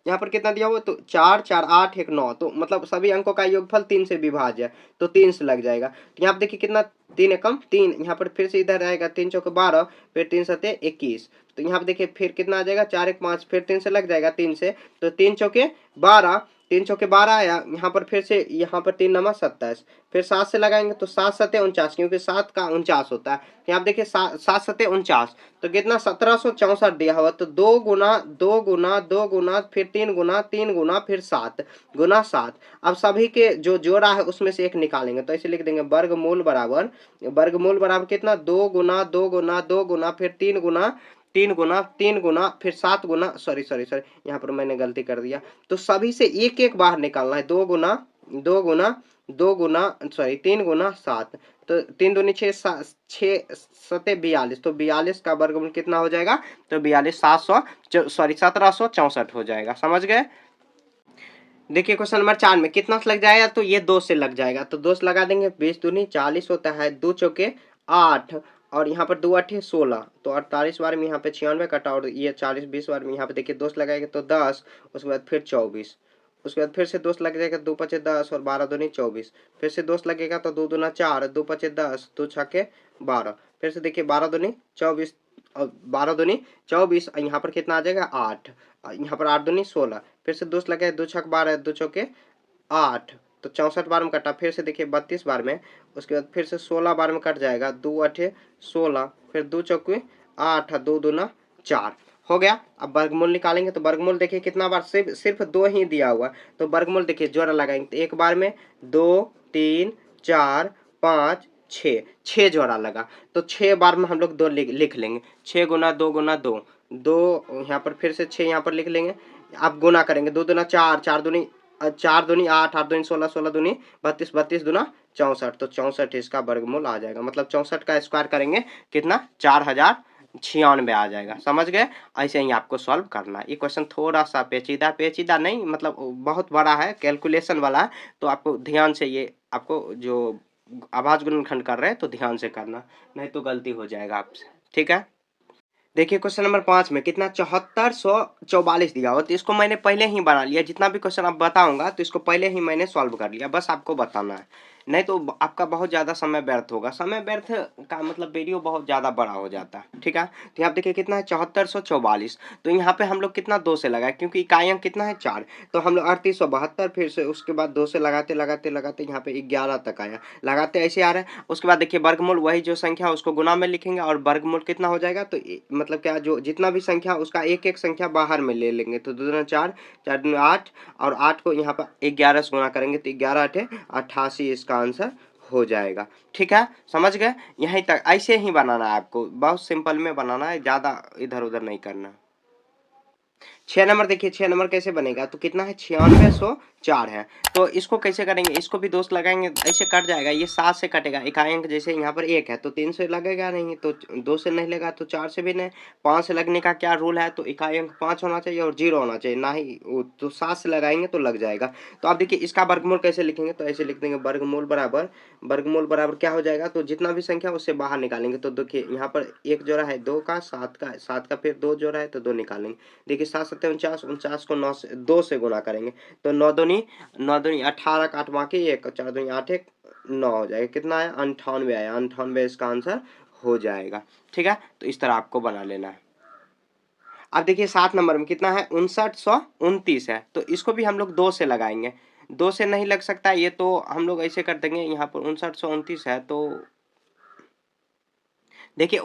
यहाँ पर कितना दिया हुआ, तो 4 4 8 1 9, तो मतलब सभी अंकों का योगफल 3 से विभाज्य है, तो 3 से लग जाएगा। तो यहाँ पर देखिए कितना 3 एकम 3, यहाँ पर फिर से इधर आएगा 3 चौके 12, फिर 3 सते 21, तो यहाँ पर देखिए फिर कितना आ जाएगा 4 1 5, फिर 3 से लग जाएगा 3 से, तो 3 चौके 12, 3 चौके 12 आया, यहाँ पर फिर से यहाँ पर 3 नमा 27, फिर 7 से लगाएंगे तो 7 सते 49, क्योंकि 7 का 49 होता है। यहाँ आप देखिए 7 सते 49, तो कितना 1764 दिया हुआ, तो 2 गुना 2 गुना 2 गुना फिर 3 गुना 3 गुना फिर 7 गुना 7। अब सभी के जो जोड़ा है उसमें से एक निकालेंगे, तो ऐसे लिख देंगे वर्गमूल बराबर कितना 2 गुना 2 गुना 2 गुना फिर 3 गुना 3 गुना फिर 7 गुना, सॉरी यहाँ पर मैंने गलती कर दिया, तो सभी से एक एक बाहर निकालना है। 2 गुना 2 गुना 2 गुना सॉरी 3 गुना 7, तो 3 दूनी 6 6 सते 42, तो 42 का वर्गमूल कितना हो जाएगा, तो 42 1764 हो जाएगा। समझ गए। देखिए क्वेश्चन नंबर 4 में कितना लग जाएगा, तो ये 2 से लग जाएगा, तो 2 लगा देंगे, 20 दूनी 40 होता है, 2 चौके 8, और यहाँ पर 2 8 16, तो 48 बार में यहाँ पे 96 कटा, और ये 40 20 बार में यहाँ पे देखिए 2 लगाएंगे तो 10, उसके बाद फिर 24, उसके बाद फिर से 2 लग जाएगा, 2 पचे 10 और 12 दूनी 24, फिर से 2 लगेगा तो 2 दूना 4, 2 पचे 10, 2 छके 12, फिर से देखिए 12 दूनी 24 और 12 दूनी 24, यहाँ पर कितना आ जाएगा 8, यहाँ पर 8 दूनी 16, फिर से 2 लगे 2 छक 12, 2 चौके 8, तो 64 बार में कटा, फिर से देखिए 32 बार में, उसके बाद फिर से 16 बार में कट जाएगा, 2 8 16, फिर 2 चौके 8, 2 दूना 4, हो गया। अब वर्गमूल निकालेंगे तो वर्गमूल देखिए कितना बार, सिर्फ सिर्फ 2 ही दिया हुआ है, तो वर्गमूल देखिए जोड़ा लगाएंगे तो एक बार में 2 3 4 5 6, 6 जोड़ा लगा, तो 6 बार में हम लोग 2 लिख लेंगे। 6 गुना 2 गुना 2, 2 यहाँ पर फिर से 6 यहाँ पर लिख लेंगे। अब गुना करेंगे, 2 दूना 4, 4 दूनी 4 दूनी 8, 8 दूनी 16, 16 दूनी 32, 32 दूना 64, तो 64 इसका वर्गमूल आ जाएगा। मतलब 64 का स्क्वायर करेंगे कितना, 4096 आ जाएगा। समझ गए? ऐसे ही आपको सॉल्व करना है। ये क्वेश्चन थोड़ा सा पेचीदा, पेचीदा नहीं मतलब बहुत बड़ा है, कैलकुलेशन वाला है, तो आपको ध्यान से ये आपको जो आवाज गुणनखंड कर रहे हैं तो ध्यान से करना, नहीं तो गलती हो जाएगा आपसे। ठीक है, देखिए क्वेश्चन नंबर 5 में कितना 7444 दिया हो, तो इसको मैंने पहले ही बना लिया। जितना भी क्वेश्चन आप बताऊंगा तो इसको पहले ही मैंने सॉल्व कर लिया, बस आपको बताना है, नहीं तो आपका बहुत ज़्यादा समय व्यर्थ होगा। समय व्यर्थ का मतलब वीडियो बहुत ज़्यादा बड़ा हो जाता है। ठीक है, तो यहाँ देखिए कितना है 7444, तो यहाँ पे हम लोग कितना 2 से लगाए, क्योंकि इकाई अंक कितना है 4, तो हम लोग 3872, फिर से उसके बाद 2 से लगाते लगाते लगाते यहाँ पे 11 तक आया, लगाते ऐसे आ रहा है। उसके बाद देखिए वर्गमूल वही जो संख्या उसको गुना में लिखेंगे, और वर्गमूल कितना हो जाएगा, तो मतलब क्या, जो जितना भी संख्या उसका एक एक संख्या बाहर में ले लेंगे, तो 2 दूना 4, 4 दूना 8, और 8 को यहाँ पर 11 से गुना करेंगे तो 11 8 88 इसका आंसर हो जाएगा। ठीक है, समझ गए? यहीं तक, ऐसे ही बनाना है आपको, बहुत सिंपल में बनाना है, ज्यादा इधर उधर नहीं करना। 6 नंबर देखिए, 6 नंबर कैसे बनेगा, तो कितना है 9604 है, तो इसको कैसे करेंगे, इसको भी दोस्त लगाएंगे, ऐसे कट जाएगा, ये 7 से कटेगा। इकाई अंक जैसे यहाँ पर 1 है तो 3 से लगेगा नहीं, तो 2 से नहीं लगा तो 4 से भी नहीं, 5 से लगने का क्या रूल है, तो इकाई अंक 5 होना चाहिए और 0 होना चाहिए, ना ही तो 7 से लगाएंगे तो लग जाएगा। तो आप देखिए इसका वर्गमूल कैसे लिखेंगे, तो ऐसे लिख देंगे वर्गमूल बराबर, वर्गमूल बराबर क्या हो जाएगा, तो जितना भी संख्या उससे बाहर निकालेंगे, तो देखिए यहाँ पर एक जोड़ा है 2 का, 7 का, 7 का फिर 2 जोड़ा है तो 2 निकालेंगे। देखिए 7 7 49, 49 को 9 से 2 से गुना करेंगे, तो 9 दूनी 9 दूनी 18 का 8 बाकी 1, 4 दूनी 8 1 9 हो जाएगा। कितना है 98 आया, 98 इसका आंसर हो जाएगा। ठीक है, तो इस तरह आपको बना लेना है। अब देखिए 7 नंबर में कितना है 5929 है, तो इसको भी हम लोग 2 से लगाएंगे। 2 से नहीं लग सकता, ये तो हम लोग ऐसे कर देंगे, यहाँ पर 5929 है, तो देखिए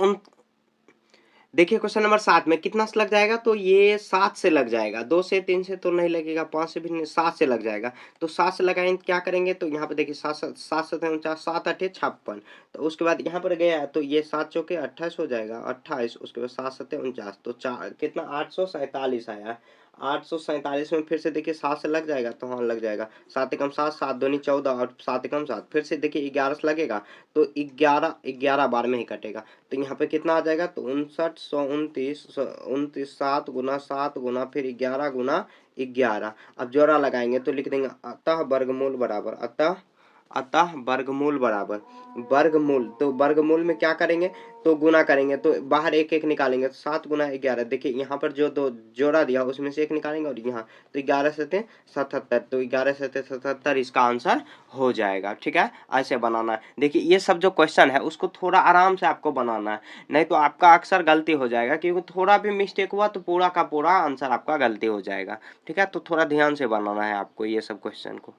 देखिए क्वेश्चन नंबर 7 में कितना से लग जाएगा, तो ये 7 से लग जाएगा, 2 से 3 से तो नहीं लगेगा, 5 से भी नहीं, 7 से लग जाएगा। तो 7 से लगाएंगे तो क्या करेंगे, तो यहाँ पे देखिए 7 7 7 7 49, 7 8 56, तो उसके बाद यहाँ पर गया तो ये 7 चौके 28 हो जाएगा, 28, उसके बाद 7 7 49, तो 4 कितना 847 आया। 847 में फिर से देखिए 7 से लग जाएगा, तो हाँ लग जाएगा, 7 एकम 7, 7 दूनी 14, और 7 एकम 7, फिर से देखिए 11 से लगेगा, तो 11 11 बार में ही कटेगा, तो यहाँ पे कितना आ जाएगा, तो 59 7 गुना 7 गुना फिर 11 गुना 11, अब जोड़ा लगाएंगे तो लिख देंगे अतः वर्गमूल बराबर, अतः वर्गमूल बराबर, वर्गमूल, तो वर्गमूल में क्या करेंगे, तो गुना करेंगे, तो बाहर एक एक निकालेंगे, तो 7 गुना 11, देखिए यहाँ पर जो दो जोड़ा दिया उसमें से एक निकालेंगे, और यहाँ तो 11 7 77, तो 11 7 77 इसका आंसर हो जाएगा। ठीक है, ऐसे बनाना है। देखिए ये सब जो क्वेश्चन है उसको थोड़ा आराम से आपको बनाना है, नहीं तो आपका अक्सर गलती हो जाएगा, क्योंकि थोड़ा भी मिस्टेक हुआ तो पूरा का पूरा आंसर आपका गलती हो जाएगा। ठीक है, तो थोड़ा ध्यान से बनाना है आपको ये सब क्वेश्चन को।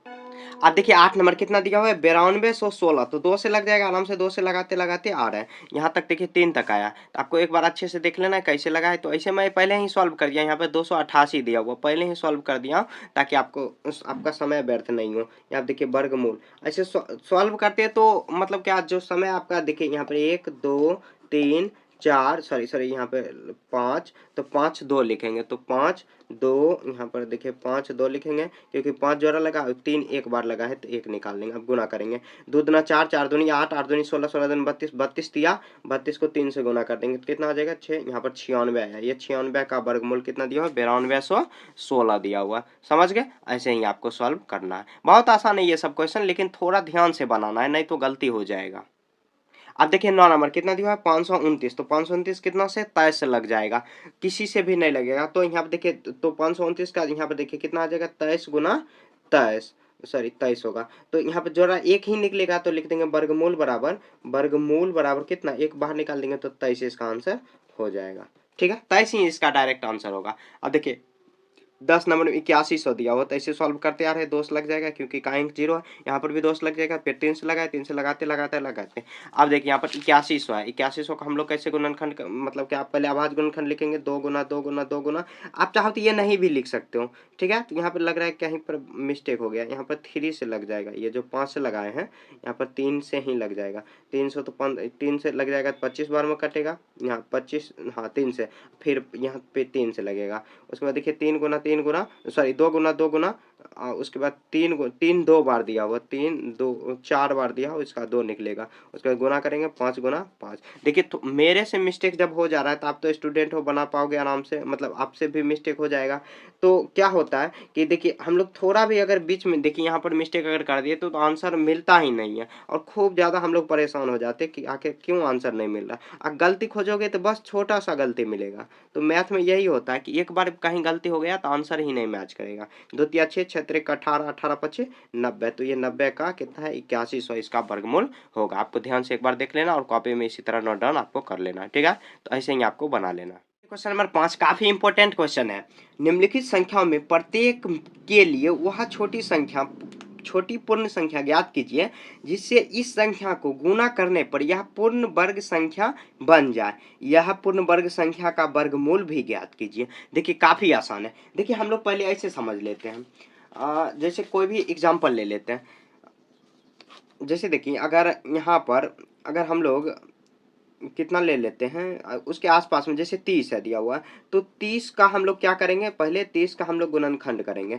अब देखिए 8 नंबर कितना दिया हुआ है 9216, तो 2 से लग जाएगा आराम से, 2 से लगाते लगाते आ रहा है, यहाँ तक देखिए 3 तक आया, तो आपको एक बार अच्छे से देख लेना है कैसे लगा है। तो ऐसे मैं पहले ही सॉल्व कर दिया, यहाँ पे 288 दिया हुआ पहले ही सॉल्व कर दिया, ताकि आपको आपका समय व्यर्थ नहीं हो। यहाँ देखिए वर्गमूल ऐसे सॉल्व करते हैं तो मतलब क्या, जो समय आपका देखिए यहाँ पर 1 2 3 4 सॉरी यहाँ पे 5, तो 5 2 लिखेंगे, तो 5 2 यहाँ पर देखिए 5 2 लिखेंगे, क्योंकि 5 जोड़ा लगा, 3 एक बार लगा है तो 1 निकाल लेंगे। अब गुना करेंगे, 2 दूना 4, 4 दूनी 8, 8 दूनी 16, 16 दूनी 32, 32 दिया, 32 को 3 से गुना कर देंगे तो कितना आ जाएगा 6, यहाँ पर 96 आया। ये 96 का वर्गमूल कितना दिया हुआ 9216 दिया हुआ। समझ गए? ऐसे ही आपको सॉल्व करना है, बहुत आसान है ये सब क्वेश्चन, लेकिन थोड़ा ध्यान से बनाना है, नहीं तो गलती हो जाएगा। अब देखिए 9 नंबर कितना दिया है 529, तो 529 कितना से 23 से लग जाएगा, किसी से भी नहीं लगेगा, तो यहाँ पे देखिए तो 529 का यहाँ पे देखिए कितना आ जाएगा 23 गुना 23, सॉरी 23 होगा, तो यहाँ पे जोड़ा एक ही निकलेगा, तो लिख देंगे वर्गमूल बराबर, वर्गमूल बराबर कितना, एक बाहर निकाल देंगे तो 23 इसका आंसर हो जाएगा। ठीक है, 23 ही इसका डायरेक्ट आंसर होगा। अब देखिए 10 नंबर में 8100 दिया हुआ, तो ऐसे सॉल्व करते आ रहे हैं, दोष लग जाएगा क्योंकि का अंक 0 है, यहाँ पर भी दोष लग जाएगा, फिर 3 से लगाए, 3 से लगाते लगाते लगाते अब देखिए यहाँ पर 8100 है, 8100 का हम लोग कैसे गुणनखंड मतलब कि आप पहले अभाज्य गुणनखंड लिखेंगे, 2 गुना 2 गुना 2 गुना, आप चाहो तो ये नहीं भी लिख सकते हो, ठीक है। तो यहाँ पर लग रहा है कहीं पर मिस्टेक हो गया, यहाँ पर 3 से लग जाएगा, ये जो 5 से लगाए हैं यहाँ पर 3 से ही लग जाएगा, 300 तो 3 से लग जाएगा, 25 बार में कटेगा, यहाँ 25, हाँ 3 से, फिर यहाँ पे 3 से लगेगा, उसके बाद देखिए 3 गुना सॉरी 2 गुना 2 गुना, उसके बाद 3 2 बार दिया हुआ, 3 2 4 बार दिया हुआ, इसका 2 निकलेगा, उसके बाद गुना करेंगे 5 गुना 5। देखिए तो मेरे से मिस्टेक जब हो जा रहा है तो आप तो स्टूडेंट हो, बना पाओगे आराम से, मतलब आपसे भी मिस्टेक हो जाएगा। तो क्या होता है कि देखिए हम लोग थोड़ा भी अगर बीच में देखिए यहाँ पर मिस्टेक अगर कर दिए तो आंसर मिलता ही नहीं है, और खूब ज़्यादा हम लोग परेशान हो जाते कि आखिर क्यों आंसर नहीं मिल रहा। अब गलती खोजोगे तो बस छोटा सा गलती मिलेगा, तो मैथ में यही होता है कि एक बार कहीं गलती हो गया तो आंसर ही नहीं मैच करेगा। 2 तिया 6, 6 तिया 18, 18 पचे 90, तो ये 90 का कितना है 8100 इसका वर्गमूल होगा। आपको ध्यान से एक बार देख लेना और कॉपी में इसी तरह नोट डाउन आपको कर लेना, ठीक है। तो ऐसे ही आपको बना लेना। क्वेश्चन नंबर 5 काफी इंपॉर्टेंट क्वेश्चन है। निम्नलिखित संख्याओं में प्रत्येक के लिए वह छोटी पूर्ण संख्या ज्ञात कीजिए जिससे इस संख्या को गुणा करने पर यह पूर्ण वर्ग संख्या बन जाए। यह पूर्ण वर्ग संख्या का वर्गमूल भी ज्ञात कीजिए। देखिए काफी आसान है। देखिए हम लोग पहले ऐसे समझ लेते हैं, जैसे कोई भी एग्जाम्पल ले लेते हैं। जैसे देखिए अगर यहाँ पर अगर हम लोग कितना ले लेते हैं, उसके आसपास में जैसे 30 है दिया हुआ है, तो 30 का हम लोग क्या करेंगे, पहले 30 का हम लोग गुणनखंड करेंगे,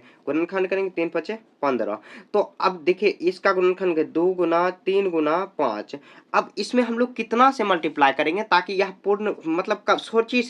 3 पचे 15। तो अब देखिए इसका गुणनखंड 2 गुना 3 गुना 5। अब इसमें हम लोग कितना से मल्टीप्लाई करेंगे ताकि यह पूर्ण मतलब छोटी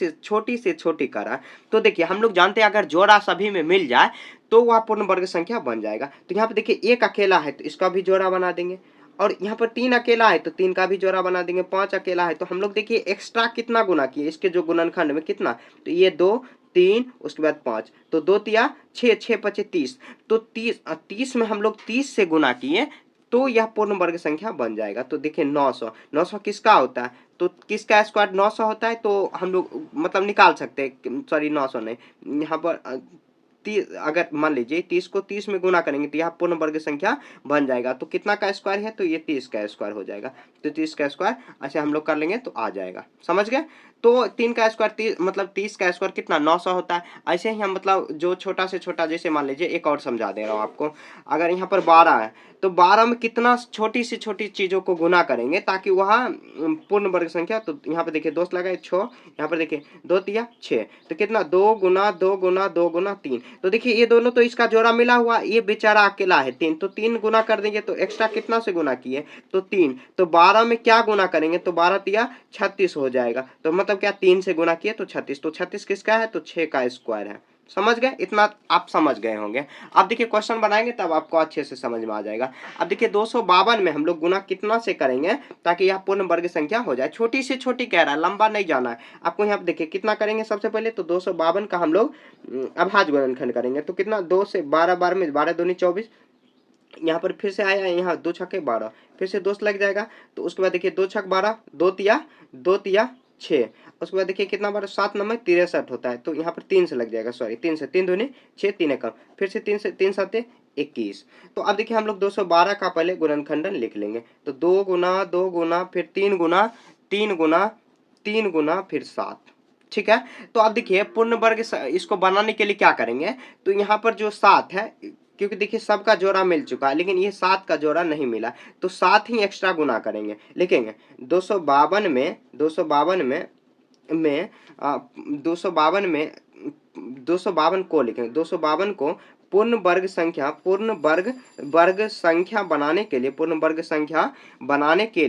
से छोटी करा। तो देखिए हम लोग जानते हैं अगर जोड़ा सभी में मिल जाए तो वह पूर्ण वर्ग संख्या बन जाएगा। तो यहाँ पे देखिए एक अकेला है तो इसका भी जोड़ा बना देंगे, और यहाँ पर 3 अकेला है तो 3 का भी जोड़ा बना देंगे, 5 अकेला है तो हम लोग देखिए एक्स्ट्रा कितना गुना किए इसके जो गुणनखंड में कितना, तो ये 2 3 उसके बाद 5, तो 2 तिया 6, 6 पचे 30, तो 30 में हम लोग 30 से गुना किए तो यह पूर्ण वर्ग संख्या बन जाएगा। तो देखिए 900, 900 किसका होता है, तो किसका स्क्वायर 900 होता है, तो हम लोग मतलब निकाल सकते हैं, सॉरी 900 नहीं, यहाँ पर अगर मान लीजिए 30 को 30 में गुना करेंगे तो यह पूर्ण वर्ग संख्या बन जाएगा। तो कितना का स्क्वायर है, तो ये 30 का स्क्वायर हो जाएगा। तो 30 का स्क्वायर ऐसे हम लोग कर लेंगे तो आ जाएगा, समझ गए। तो 3 का स्क्वायर मतलब 30 का स्क्वायर कितना 900 होता है। ऐसे ही हम मतलब जो छोटा से छोटा, जैसे मान लीजिए एक और समझा दे रहा हूँ आपको, अगर यहाँ पर 12 है तो 12 में कितना छोटी से छोटी चीजों को गुना करेंगे ताकि वह पूर्ण वर्ग संख्या, तो यहाँ पे देखिए दोस्त लगाए 6, यहाँ पर देखिए 2 तिया 6, तो कितना 2 गुना 2 गुना 2 गुना 3। तो देखिए ये दोनों तो इसका जोड़ा मिला हुआ, ये बेचारा अकेला है 3, तो 3 गुना कर देंगे तो एक्स्ट्रा कितना से गुना किए, तो 3, तो 12 में क्या गुना करेंगे, तो 12 तिया 36 हो जाएगा। तो मतलब क्या 3 से गुना किए तो 36, तो 36 किसका है, तो 6 का स्क्वायर है। समझ गए, इतना आप समझ गए होंगे। अब देखिए क्वेश्चन बनाएंगे तब आपको अच्छे से समझ में आ जाएगा। अब देखिए 252 में हम लोग गुना कितना से करेंगे ताकि यह पूर्ण वर्ग संख्या हो जाए। छोटी से छोटी कह रहा है, लंबा नहीं जाना है आपको। यहाँ पे देखिए कितना करेंगे, सबसे पहले तो 252 का हम लोग अभाज्य गुणनखंड करेंगे, तो कितना 2 से 12 बार में 12 दूनी 24, यहाँ पर फिर से आया, यहाँ 2 छक्के 12, फिर से दोस्त लग जाएगा। तो उसके बाद देखिए 2 छक 12, 2 तिया 6, उसके बाद देखिए कितना बार 7 नंबर 63 होता है, तो यहाँ पर 3 से लग जाएगा, सॉरी 3 से, 3 दूनी 6, 3 एकम, फिर से 3 से 3 साते 21। तो अब देखिए हम लोग 212 का पहले गुणनखंडन लिख लेंगे, तो 2 गुना 2 गुना फिर 3 गुना 3 गुना 3 गुना फिर 7, ठीक है। तो अब देखिए पूर्ण वर्ग इसको बनाने के लिए क्या करेंगे, तो यहाँ पर जो 7 है, क्योंकि देखिए सबका जोड़ा मिल चुका है लेकिन ये 7 का जोड़ा नहीं मिला, तो 7 ही एक्स्ट्रा गुना करेंगे, लिखेंगे 252 में 252 में 252 को लिखेंगे, 252 को पूर्ण वर्ग संख्या बनाने के लिए, पूर्ण वर्ग संख्या बनाने के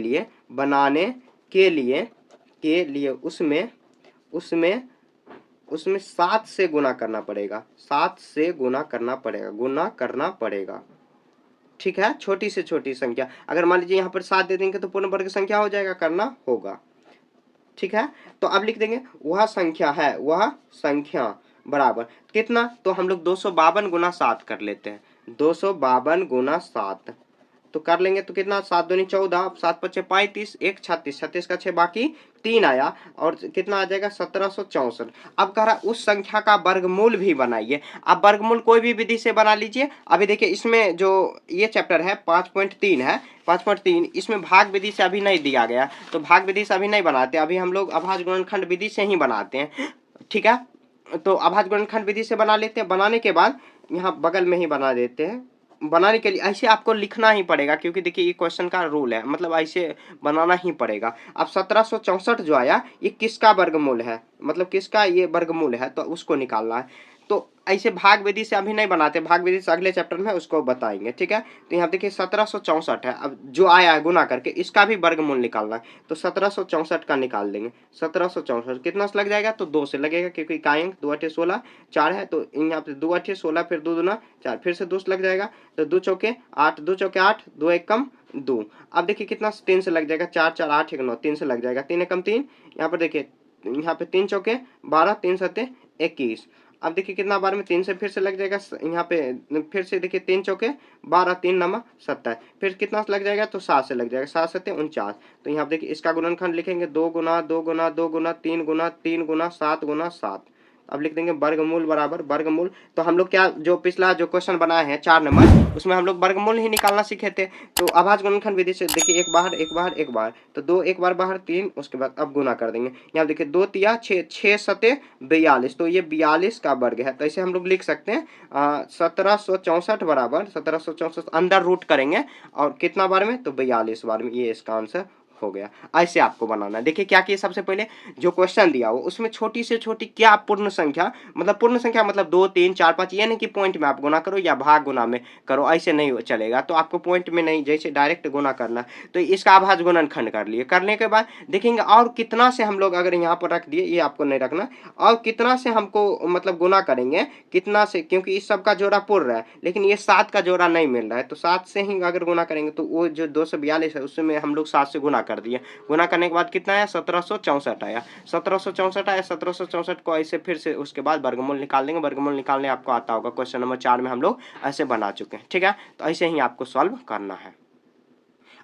लिए उसमें 7 से गुना करना पड़ेगा, 7 से गुना करना पड़ेगा, ठीक है। छोटी से छोटी संख्या, अगर मान लीजिए यहाँ पर 7 दे देंगे तो पूर्ण वर्ग संख्या हो जाएगा, करना होगा, ठीक है। तो अब लिख देंगे वह संख्या बराबर कितना, तो हम लोग 252 गुना 7 कर लेते हैं, 252 गुना 7 तो कर लेंगे, तो कितना 7 दूनी 14, 7 पचे 35, 1 36, 36 का 6 बाकी 3 आया और कितना आ जाएगा 1764। अब कह रहा उस संख्या का वर्गमूल भी बनाइए। आप वर्गमूल कोई भी विधि से बना लीजिए। अभी देखिए इसमें जो ये चैप्टर है 5.3 है, 5.3 इसमें भाग विधि से अभी नहीं दिया गया, तो भाग विधि से अभी नहीं बनाते, अभी हम लोग अभाज्य गुणनखंड विधि से ही बनाते हैं। ठीक है, तो अभाज्य गुणनखंड विधि से बना लेते हैं। बनाने के बाद यहाँ बगल में ही बना देते हैं। बनाने के लिए ऐसे आपको लिखना ही पड़ेगा, क्योंकि देखिए ये क्वेश्चन का रूल है, मतलब ऐसे बनाना ही पड़ेगा। अब 1764 जो आया ये किसका वर्गमूल है, मतलब किसका ये वर्गमूल है, तो उसको निकालना है। तो ऐसे भाग विधि से अभी नहीं बनाते, भाग विधि से अगले चैप्टर में उसको बताएंगे। ठीक है, तो यहाँ देखिए 1764 है, अब जो आया है गुना करके इसका भी वर्गमूल निकालना है, तो 1764 का निकाल देंगे। 1764 कितना से लग जाएगा, तो 2 से लगेगा, क्योंकि इकाई अंक 2 8 16 4 है, तो यहाँ पे 2 8 16 फिर 2 दूना 4 फिर से 2 से लग जाएगा, तो 2 चौके 8 2 चौके 8 2 1 कम 2। अब देखिए कितना 3 से लग जाएगा, 4 4 8 1 9 3 से लग जाएगा, 3 एकम 3। यहाँ पर देखिए यहाँ पे 3 चौके 12 3 सत्ते 21। अब देखिए कितना बार में 3 से फिर से लग जाएगा, यहाँ पे फिर से देखिए 3 चौके 12 3 नमक 27, फिर कितना लग जाएगा, तो 7 से लग जाएगा, 7 सत्ते 49। तो यहाँ देखिए इसका गुणनखंड लिखेंगे 2 गुना 2 गुना 2 गुना 3 गुना 3 गुना 7 गुना 7। अब लिख देंगे वर्गमूल बराबर वर्गमूल। तो हम लोग क्या जो पिछला जो क्वेश्चन बनाए हैं 4 नंबर, उसमें हम लोग वर्गमूल ही निकालना सीखे थे। तो अभाज्य गुणनखंड विधि से देखिए एक बाहर एक बाहर एक बार, तो 2 एक बार बाहर 3, उसके बाद अब गुना कर देंगे। यहाँ देखिए 2 तिया 6 6 सते 42, तो ये 42 का वर्ग है। तो ऐसे हम लोग लिख सकते हैं 1764 बराबर 1764 अंदर रूट करेंगे और कितना बार में, तो 42 बार में, ये इसका आंसर हो गया। ऐसे आपको बनाना है। देखिए क्या किए, सबसे पहले जो क्वेश्चन दिया हो उसमें छोटी से छोटी क्या पूर्ण संख्या, मतलब पूर्ण संख्या मतलब 2 3 4 5, ये नहीं कि पॉइंट में आप गुना करो या भाग गुना में करो, ऐसे नहीं चलेगा। तो आपको पॉइंट में नहीं, जैसे डायरेक्ट गुना करना। तो इसका अभाज्य गुणनखंड कर लिए, करने के बाद देखेंगे और कितना से हम लोग अगर यहाँ पर रख दिए, ये आपको नहीं रखना, और कितना से हमको मतलब गुना करेंगे कितना से, क्योंकि इस सब का जोड़ा पूर्ण है लेकिन ये 7 का जोड़ा नहीं मिल रहा है, तो 7 से ही अगर गुना करेंगे तो वो जो 242 है उसमें हम लोग 7 से गुना कर दिए। गुना करने के बाद कितना आया, 1764 आया। 1764 आया, 1764 को ऐसे फिर से उसके बाद वर्गमूल निकाल देंगे। वर्गमूल निकालने आपको आता होगा, क्वेश्चन नंबर 4 में हम लोग ऐसे बना चुके हैं। ठीक है, तो ऐसे ही आपको सॉल्व करना है।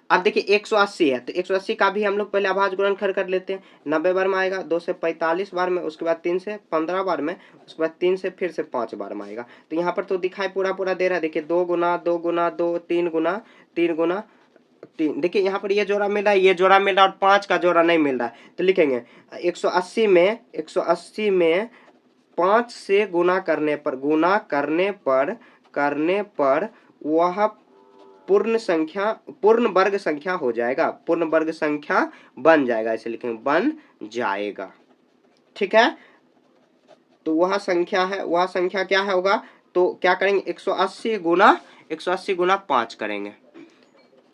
अब देखिए 180 है, तो 180 का भी हम लोग पहले अभाज्य गुणनखंड कर लेते हैं। 90 बार में आएगा, 2 से 45 बार में, उसके बाद 3 से 15 बार में, उसके बाद 3 से फिर से 5 बार में आएगा। तो यहाँ पर तो दिखाई पूरा पूरा दे रहा है, देखिए 2 गुना 2 गुना 2 3 गुना 3 गुना 3। देखिए यहाँ पर ये जोड़ा मिल रहा है, ये जोड़ा मिल रहा है और 5 का जोड़ा नहीं मिल रहा है। तो लिखेंगे 180 में 5 से गुना करने पर वह पूर्ण संख्या, पूर्ण वर्ग संख्या हो जाएगा, पूर्ण वर्ग संख्या बन जाएगा, ऐसे लिखेंगे बन जाएगा। ठीक है, तो वह संख्या है, वह संख्या क्या होगा, तो क्या करेंगे 180 गुना 5 करेंगे।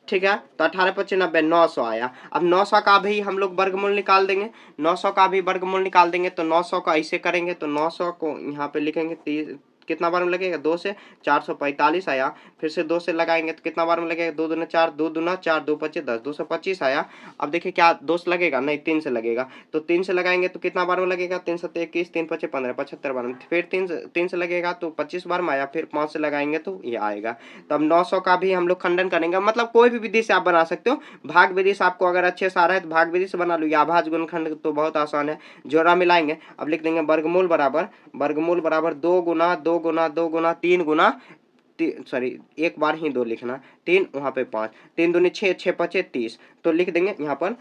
ठीक है, तो 18 25 90 900 आया। अब 900 का भी हम लोग वर्गमूल निकाल देंगे, 900 का भी वर्गमूल निकाल देंगे। तो 900 का ऐसे करेंगे, तो 900 को यहाँ पे लिखेंगे, कितना बार में लगेगा, 2 से 445 आया, फिर से 2 से लगाएंगे तो कितना बार में लगेगा, 2 दूना 4 2 दूना 4 2 25 10 225 आया। अब देखिए क्या 2 से लगेगा, नहीं 3 से लगेगा, तो 3 से लगाएंगे तो कितना बार में लगेगा, 3 7 21 3 5 15 75 बार में, फिर 3 से लगेगा तो 25 बार में आया, फिर 5 से लगाएंगे तो ये आएगा। तो अब 900 का भी हम लोग खंडन करेंगे, मतलब कोई भी विधि से आप बना सकते हो। भाग विधि से आपको अगर अच्छे से आ रहा है तो भाग विधि से बना लो, या अभाज्य गुणनखंड तो बहुत आसान है, जोड़ा मिलाएंगे। अब लिख देंगे वर्गमूल बराबर 2 गुना 2 गुना 2 गुना 3 गुना, सॉरी एक बार ही 2 लिखना, 3 वहाँ पे 5, 3 दूनी 6 6 5 30, तो लिख देंगे यहाँ पर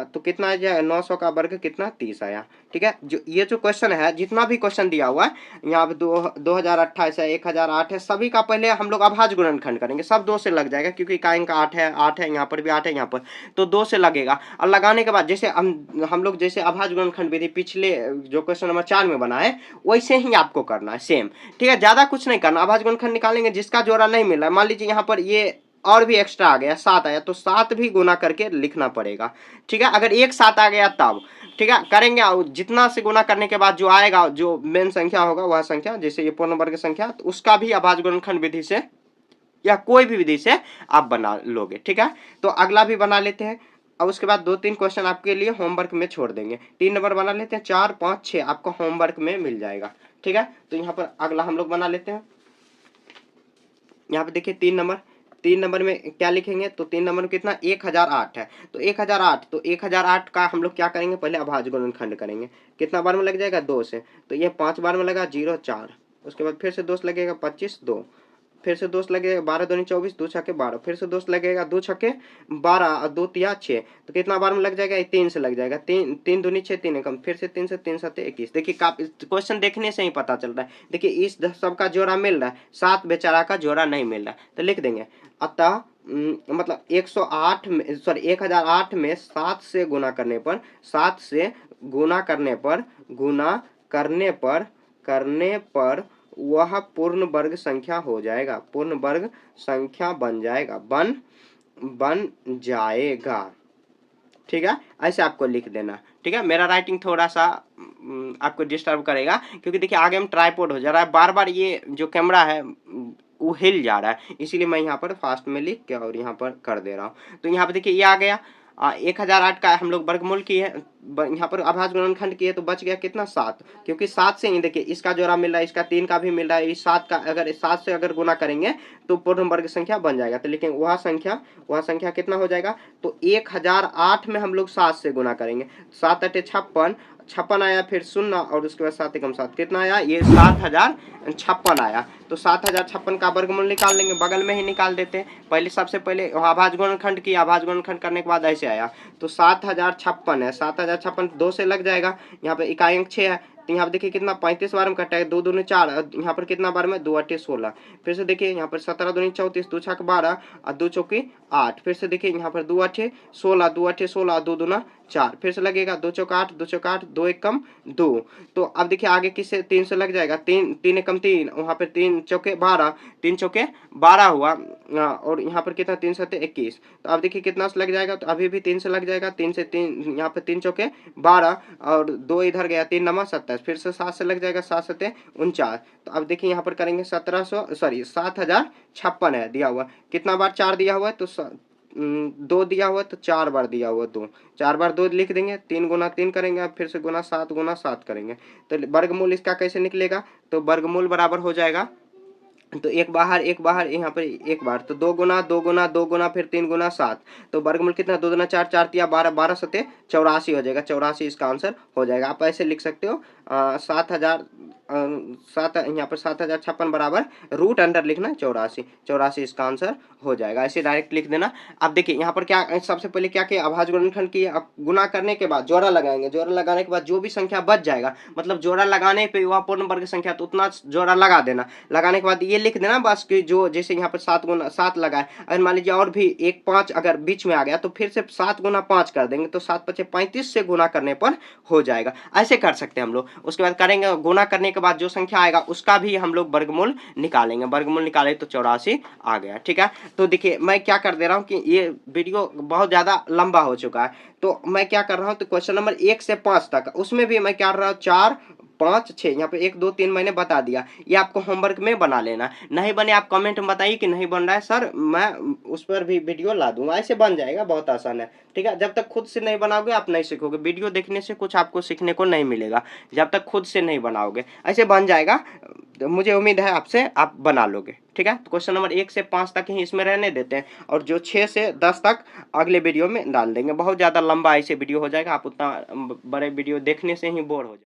तो कितना आ जाएगा, 900 का वर्ग कितना 30 आया। ठीक है, जो ये जो क्वेश्चन है, जितना भी क्वेश्चन दिया हुआ है यहाँ पे 2028 है 1008 है, सभी का पहले हम लोग अभाज्य गुणनखंड करेंगे। सब 2 से लग जाएगा, क्योंकि इकाई का 8 है, यहाँ पर भी 8 है, यहाँ पर तो 2 से लगेगा। और लगाने के बाद जैसे हम लोग जैसे अभाज्य गुणनखंड विधि पिछले जो क्वेश्चन नंबर 4 में बना है वैसे ही आपको करना है सेम। ठीक है, ज्यादा कुछ नहीं करना। अभाज्य गुणनखंड निकालेंगे, जिसका जोड़ा नहीं मिल रहा है, मान लीजिए यहाँ पर ये और भी एक्स्ट्रा आ गया 7 आया, तो 7 भी गुना करके लिखना पड़ेगा। ठीक है, अगर एक 7 आ गया तब ठीक है करेंगे, और जितना से गुना करने के बाद जो आएगा, जो मेन संख्या होगा वह संख्या, जैसे ये पूर्ण वर्ग संख्या, तो उसका भी अभाज्य गुणनखंड विधि से या कोई भी विधि से आप बना लोगे। ठीक है, तो अगला भी बना लेते हैं। अब उसके बाद 2-3 क्वेश्चन आपके लिए होमवर्क में छोड़ देंगे। 3 नंबर बना लेते हैं, 4 5 6 आपको होमवर्क में मिल जाएगा। ठीक है, तो यहाँ पर अगला हम लोग बना लेते हैं। यहाँ पे देखिए 3 नंबर 3 नंबर में क्या लिखेंगे, तो 3 नंबर में कितना 1008 है, तो 1008 का हम लोग क्या करेंगे, पहले अभाज्य गुणनखंड करेंगे। कितना बार में लग जाएगा, 2 से, तो ये 5 बार में लगा 0 4, उसके बाद फिर से 2 से लगेगा 25 2, फिर से 2 से लगेगा 12 दूनी 24, 2 छक्के 12, फिर से 2 से लगेगा 2 छक्के 12 और 2 तिया 6, तो कितना बार में लग जाएगा, 3 से लग जाएगा, 3 3 दूनी 6 3 एकम, फिर से 3 से 3 7 21। देखिए क्वेश्चन देखने से ही पता चल रहा है। देखिए इस सब का जोड़ा मिल रहा है, 7 बेचारा का जोड़ा नहीं मिल रहा है, तो लिख देंगे अतः मतलब 108 में सॉरी 1008 में 7 से गुना करने पर 7 से गुना करने पर वह पूर्ण वर्ग संख्या हो जाएगा, पूर्ण वर्ग संख्या बन जाएगा। ठीक है, ऐसे आपको लिख देना। ठीक है, मेरा राइटिंग थोड़ा सा आपको डिस्टर्ब करेगा, क्योंकि देखिए आगे हम ट्राइपॉड हो जा रहा है, बार बार ये जो कैमरा है वो हिल जा रहा है, इसीलिए मैं यहाँ पर फास्ट में लिख के और यहाँ पर कर दे रहा हूँ। तो यहाँ पर देखिए ये आ गया 1008 का हम लोग वर्गमूल किए, यहाँ पर अभाज्य गुणनखंड किए, तो बच गया कितना 7, क्योंकि 7 से ही देखिए इसका जोड़ा मिल रहा है, इसका 3 का भी मिल रहा है, इस 7 का अगर 7 से अगर गुना करेंगे तो पूर्ण वर्ग संख्या बन जाएगा। तो लेकिन वह संख्या कितना हो जाएगा, तो 1008 में हम लोग 7 से गुना करेंगे, 7 अटे 56, 56 आया, फिर 0 और उसके बाद 7 एकम 7, कितना आया, ये 7056 आया। तो 7056 का वर्गमूल निकाल लेंगे, बगल में ही निकाल देते हैं। पहले सबसे पहले अभाज्य गुणनखंड किया, अभाज्य गुणनखंड करने के बाद ऐसे आया, तो 7056 है, 7056 2 से लग जाएगा, यहाँ पे इकाई अंक 6 है, तो यहाँ पर देखिए कितना 35 बार में कटा है, 2 दूनी 4, यहाँ पर कितना बार में 2 अट्ठे 16, फिर से देखिए यहाँ पर 17 दूनी 34, 2 छक 12 और 2 चौकी 8, फिर से देखिए यहाँ पर 2 अट्ठे 16, 2 अट्ठे 16, 2 दूना 4, फिर से लगेगा 2 चौका 8, 2 चौका 8, 2 एकम 2। तो अब देखिए आगे किससे 3 से लग जाएगा, 3 एकम 3, वहाँ पर 3 चौके 12, 3 चौके 12 हुआ, और यहाँ पर कितना 3 सत्ते 21, तो अब देखिए कितना से लग जाएगा, तो अभी भी 3 से लग जाएगा, 3 से 3 यहाँ पे 3 चौके 12 और 2 इधर गया, 3 नमा 27, फिर से 7 से लग जाएगा, 7 सत्ते 49। तो अब देखिए यहाँ पर करेंगे 7056 है दिया हुआ, कितना बार 4 दिया हुआ है, तो 2 दिया हुआ है, तो 4 बार दिया हुआ 2, 4 बार 2 लिख देंगे, 3 गुना 3 करेंगे, अब फिर से गुना 7 करेंगे, तो वर्गमूल इसका कैसे निकलेगा, तो वर्गमूल बराबर हो जाएगा, तो एक बाहर यहाँ पर एक बार, तो 2 गुना 2 गुना 2 गुना फिर 3 गुना 7, तो वर्गमूल कितना 2 दुना 4, 4 तिया 12, 12 सत्ते 84 हो जाएगा, 84 इसका आंसर हो जाएगा। आप ऐसे लिख सकते हो 7 यहाँ पर 7056 बराबर रूट अंडर लिखना 84 इसका आंसर हो जाएगा, ऐसे डायरेक्ट लिख देना। अब देखिए यहाँ पर क्या सबसे पहले क्या किया, अभाज्य गुणनखंड किया, अब गुना करने के बाद जोड़ा लगाएंगे, जोड़ा लगाने के बाद जो भी संख्या बच जाएगा, मतलब जोड़ा लगाने पे वह पूर्ण वर्ग संख्या, तो उतना जोड़ा लगा देना, लगाने के बाद ये लिख देना बस कि जो जैसे यहाँ पर 7 गुना 7 लगाए, अगर मान लीजिए और भी एक 5 अगर बीच में आ गया, तो फिर से 7 गुना 5 कर देंगे, तो 7 पचे 35 से गुना करने पर हो जाएगा, ऐसे कर सकते हैं हम लोग। उसके बाद करेंगे गुना करने के बाद जो संख्या आएगा उसका भी हम लोग वर्गमूल निकालेंगे, वर्गमूल निकाले तो 84 आ गया। ठीक है, तो देखिए मैं क्या कर दे रहा हूँ कि ये वीडियो बहुत ज्यादा लंबा हो चुका है, तो मैं क्या कर रहा हूँ, तो क्वेश्चन नंबर 1 से 5 तक उसमें भी मैं क्या कर रहा हूँ 4 5 6, यहाँ पे 1 2 3 मैंने बता दिया, ये आपको होमवर्क में बना लेना, नहीं बने आप कमेंट में बताइए कि नहीं बन रहा है सर, मैं उस पर भी वीडियो ला दूंगा, ऐसे बन जाएगा, बहुत आसान है। ठीक है, जब तक खुद से नहीं बनाओगे आप नहीं सीखोगे, वीडियो देखने से कुछ आपको सीखने को नहीं मिलेगा, जब तक खुद से नहीं बनाओगे, ऐसे बन जाएगा, मुझे उम्मीद है आपसे आप बना लोगे। ठीक है, तो क्वेश्चन नंबर 1 से 5 तक ही इसमें रहने देते हैं, और जो 6 से 10 तक अगले वीडियो में डाल देंगे, बहुत ज़्यादा लंबा ऐसे वीडियो हो जाएगा, आप उतना बड़े वीडियो देखने से ही बोर हो जाएंगे।